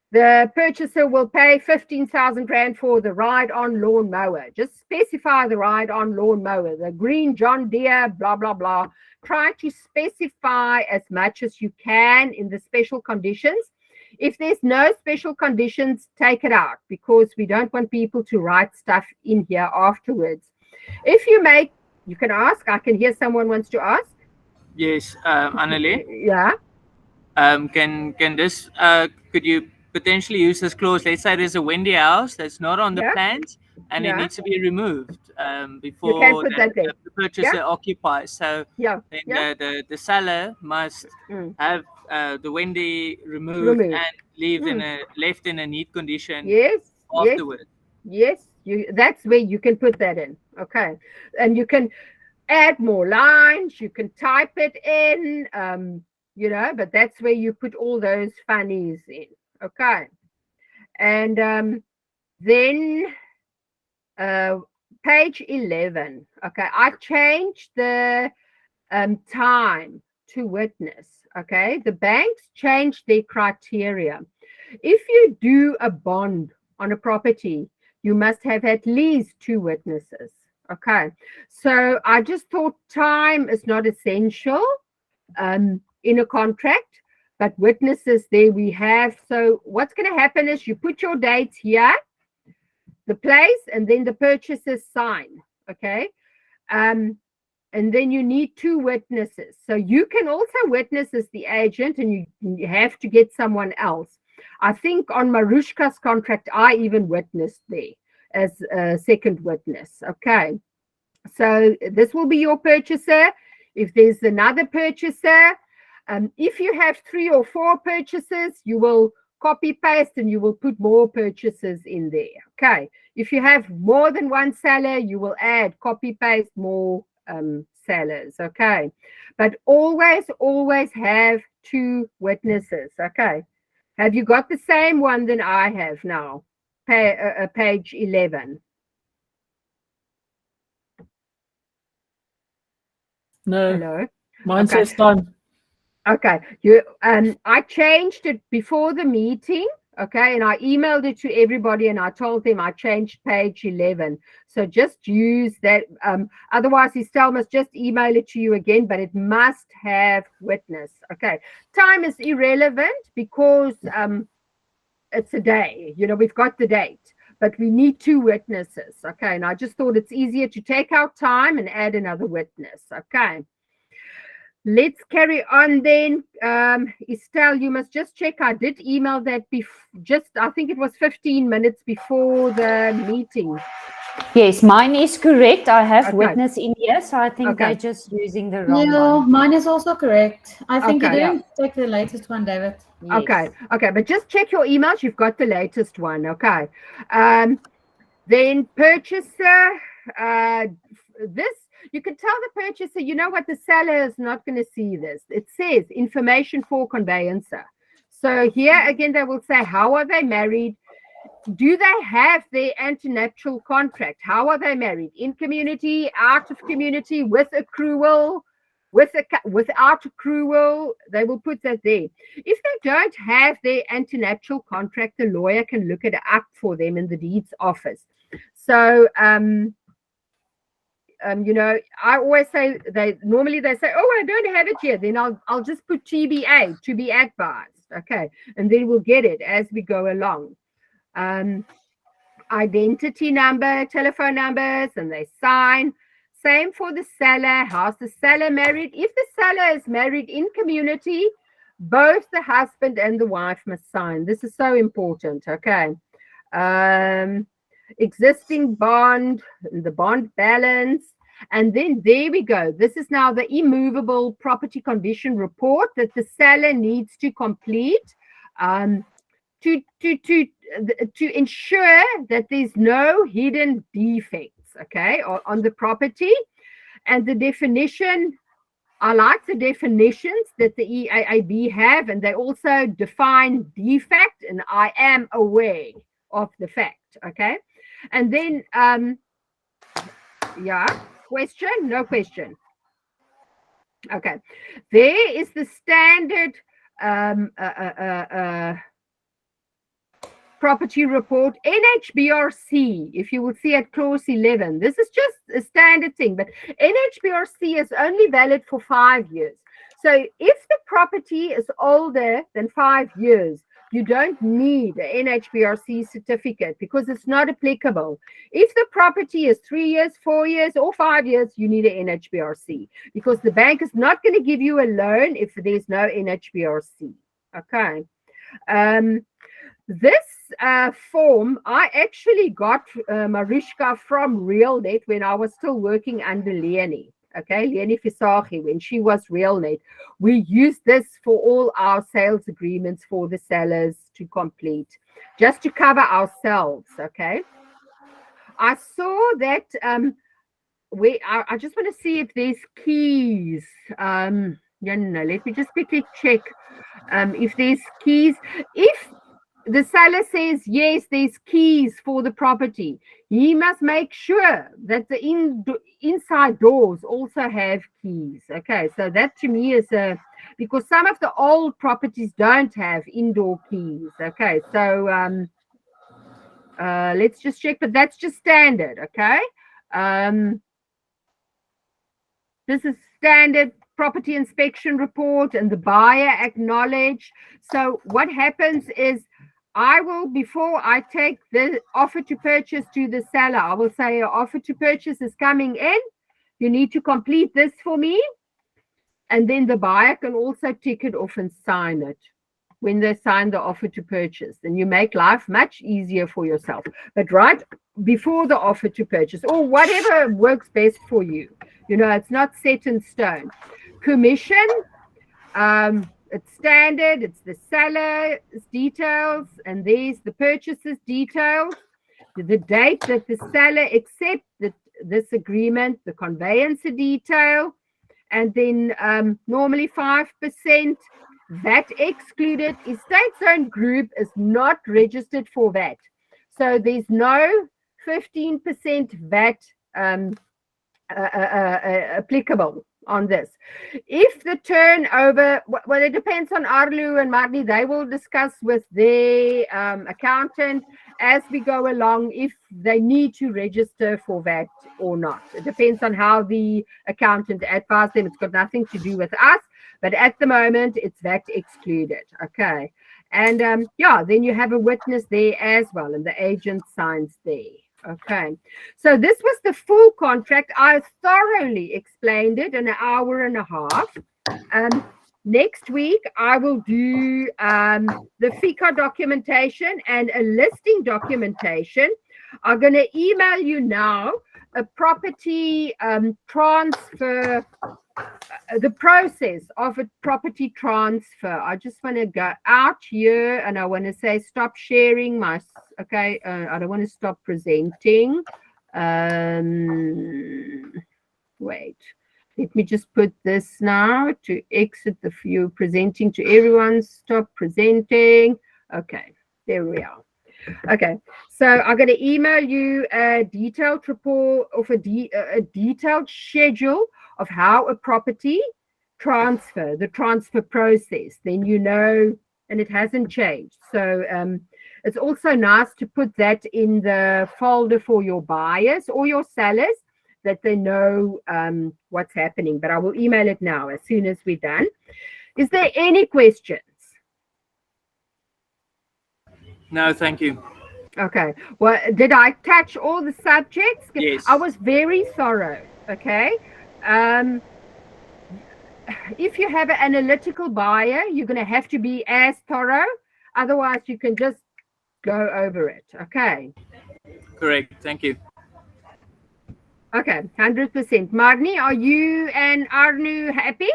A: the purchaser will pay 15,000 Rand for the ride-on lawn mower. Just specify the ride-on lawn mower, the green John Deere, blah, blah, blah. Try to specify as much as you can in the special conditions. If there's no special conditions, take it out, because we don't want people to write stuff in here afterwards. If you make, you can ask. I can hear someone wants to ask.
B: Yes, Annelie.
A: Yeah.
B: Can this could you potentially use this clause? Let's say there's a Wendy house that's not on the plans, and it needs to be removed before the purchaser occupies. So then the seller must have the Wendy removed
A: Removed.
B: and left in a neat condition
A: Yes, yes,
B: afterwards.
A: yes. That's where you can put that in. Okay, and you can add more lines. You can type it in. But that's where you put all those funnies in. Okay, and then page 11. Okay, I changed the time to witness. Okay, the banks changed their criteria. If you do a bond on a property, you must have at least 2 witnesses. Okay, so I just thought time is not essential in a contract, but witnesses there we have. So what's going to happen is you put your dates here, the place, and then the purchasers sign. Okay, and then you need 2 witnesses. So you can also witness as the agent, and you have to get someone else. I think on Marushka's contract, I even witnessed there as a second witness. Okay, so this will be your purchaser. If there's another purchaser, if you have 3 or 4 purchasers, you will copy paste and you will put more purchasers in there. Okay, if you have more than 1 seller, you will add copy paste more sellers. Okay, but always have 2 witnesses. Okay, have you got the same one than I have now? Page 11.
D: No,
A: Hello.
D: mine
A: Okay.
D: says done.
A: Okay, I changed it before the meeting. Okay, and I emailed it to everybody, and I told them I changed page 11. So just use that. Otherwise, Estelle must just email it to you again, but it must have witness. Okay, time is irrelevant because it's a day. We've got the date, but we need 2 witnesses. Okay, and I just thought it's easier to take out time and add another witness. Okay. Let's carry on then. Estelle, you must just check. I did email that I think it was 15 minutes before the meeting.
G: Yes, mine is correct. I have witness in here, so I think
A: Okay.
G: they're just using the wrong
E: Yeah,
G: one.
E: mine is also correct. I think you
A: Okay.
E: didn't take the latest one, David.
G: Yes.
A: Okay, but just check your emails. You've got the latest one. Okay. Then purchaser, this, you can tell the purchaser, you know what, the seller is not going to see this. It says information for conveyancer. So here again, they will say, how are they married? Do they have their antenuptial contract? How are they married? In community, out of community, with accrual, without accrual? They will put that there. If they don't have their antenuptial contract, the lawyer can look it up for them in the deeds office. So, I always say normally they say, oh, I don't have it here. Then I'll just put TBA, to be advised. Okay, and then we'll get it as we go along. Identity number, telephone numbers, and they sign. Same for the seller. How's the seller married? If the seller is married in community, both the husband and the wife must sign. This is so important. Okay. Existing bond, the bond balance, and then there we go. This is now the immovable property condition report that the seller needs to complete to ensure that there's no hidden defects, okay, on the property. And the definition, I like the definitions that the EAAB have, and they also define defect, and I am aware of the fact, okay. And then, question? No question. Okay. There is the standard property report, NHBRC, if you will see at clause 11. This is just a standard thing, but NHBRC is only valid for 5 years. So if the property is older than 5 years, you don't need an NHBRC certificate because it's not applicable. If the property is 3 years, 4 years, or 5 years, you need an NHBRC because the bank is not going to give you a loan if there's no NHBRC. Okay. This form, I actually got Mariska from RealNet when I was still working under Leonie. okay, Leni Fisagi, when she was RealNet, we used this for all our sales agreements for the sellers to complete, just to cover ourselves, okay? I saw that I just want to see if there's keys. Let me just quickly check if there's keys. If the seller says yes, there's keys for the property, he must make sure that the inside doors also have keys. Okay, so that to me is because some of the old properties don't have indoor keys. Okay, so let's just check, but that's just standard. Okay, this is standard property inspection report, and the buyer acknowledged. So what happens is, I will, before I take the offer to purchase to the seller, I will say, an offer to purchase is coming in. You need to complete this for me. And then the buyer can also tick it off and sign it when they sign the offer to purchase. And you make life much easier for yourself. But right before the offer to purchase, or whatever works best for you, you know, it's not set in stone. Commission, it's standard, it's the seller's details, and there's the purchaser's details, the date that the seller accepts this agreement, the conveyancer detail, and then normally 5% VAT excluded. Estate zone group is not registered for VAT, so there's no 15% VAT applicable on this. If the turnover, well, it depends on Arlu and Marnie. They will discuss with their accountant as we go along if they need to register for VAT or not. It depends on how the accountant advised them. It's got nothing to do with us, but at the moment it's VAT excluded. Okay, and yeah, then you have a witness there as well, and the agent signs there. Okay, so this was the full contract. I thoroughly explained it in an hour and a half. Next week, I will do the FICA documentation and a listing documentation. I'm going to email you now a property transfer, the process of a property transfer. I just want to go out here and I want to say stop sharing my, okay, I don't want to stop presenting. Wait, let me just put this now to exit the view, presenting to everyone, stop presenting. Okay, there we are. Okay, so I'm going to email you a detailed report of a detailed schedule of how a property transfer, the transfer process, then you know, and it hasn't changed. So it's also nice to put that in the folder for your buyers or your sellers, that they know what's happening. But I will email it now as soon as we're done. Is there any questions?
B: No, thank you.
A: Okay. Well, did I touch all the subjects?
B: Yes.
A: I was very thorough. Okay. If you have an analytical buyer, you're going to have to be as thorough. Otherwise, you can just go over it. Okay.
B: Correct. Thank you.
A: Okay. 100%. Marnie, are you and Arnu happy?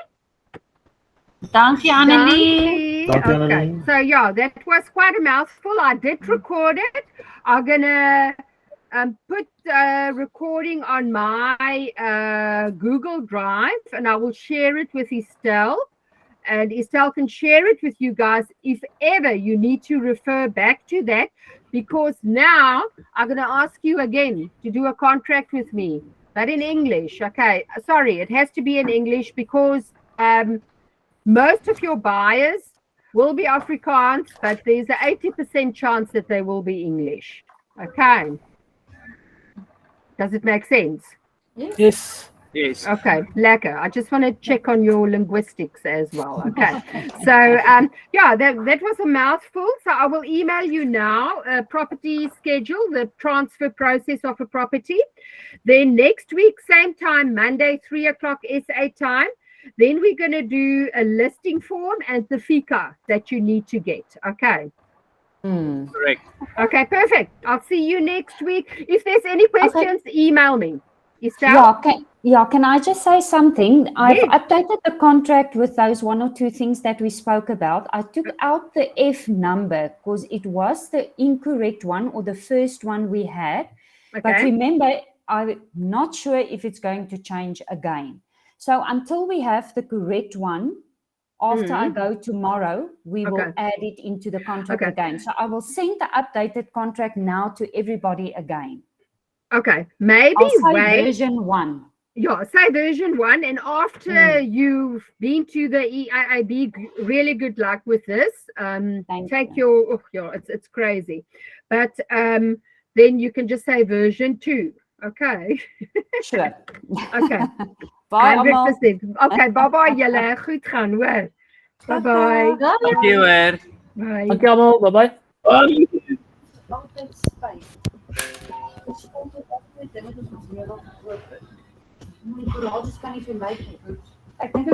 C: Dankie, Annelie.
A: Okay.
F: Annelie.
A: So yeah, that was quite a mouthful. I did record it. I'm gonna put recording on my Google Drive, and I will share it with Estelle, and Estelle can share it with you guys if ever you need to refer back to that, because now I'm gonna ask you again to do a contract with me, but in English. Okay, sorry, it has to be in English because most of your buyers will be Afrikaans, but there's an 80% chance that they will be English. Okay. Does it make sense?
D: Yes.
B: Yes.
A: Okay, lekker. I just want to check on your linguistics as well. Okay. So, yeah, that was a mouthful. So I will email you now a property schedule, the transfer process of a property. Then next week, same time, Monday, 3 o'clock SA time. Then we're going to do a listing form and the FICA that you need to get. Okay.
B: Correct.
A: Okay, perfect. I'll see you next week. If there's any questions, email me. Estelle?
G: Can I just say something? I've
A: Yes.
G: updated the contract with those 1 or 2 things that we spoke about. I took out the F number because it was the incorrect one or the first one we had. But
A: Okay.
G: remember, I'm not sure if it's going to change again. So until we have the correct one, after I go tomorrow, we will
A: Okay.
G: add it into the contract
A: Okay.
G: again. So I will send the updated contract now to everybody again.
A: Okay. Maybe
G: I'll say
A: wait.
G: version 1.
A: Yeah, say version 1, and after you've been to the EIIB, really good luck with this.
G: Thank
A: Your it's crazy, but then you can just say version 2. Okay.
G: Sure.
A: Okay.
G: Bye, allemaal.
A: 100%. Okay, bye julle. Goed gaan, hoor. Bye.
B: Dank je hoor.
A: Bye.
D: Dankie allemaal. Bye-bye.
E: Altyd spyt. Ons stond op met dinge wat ons weer wil koop. Moet die kollages kan nie vir my koop. Ek dink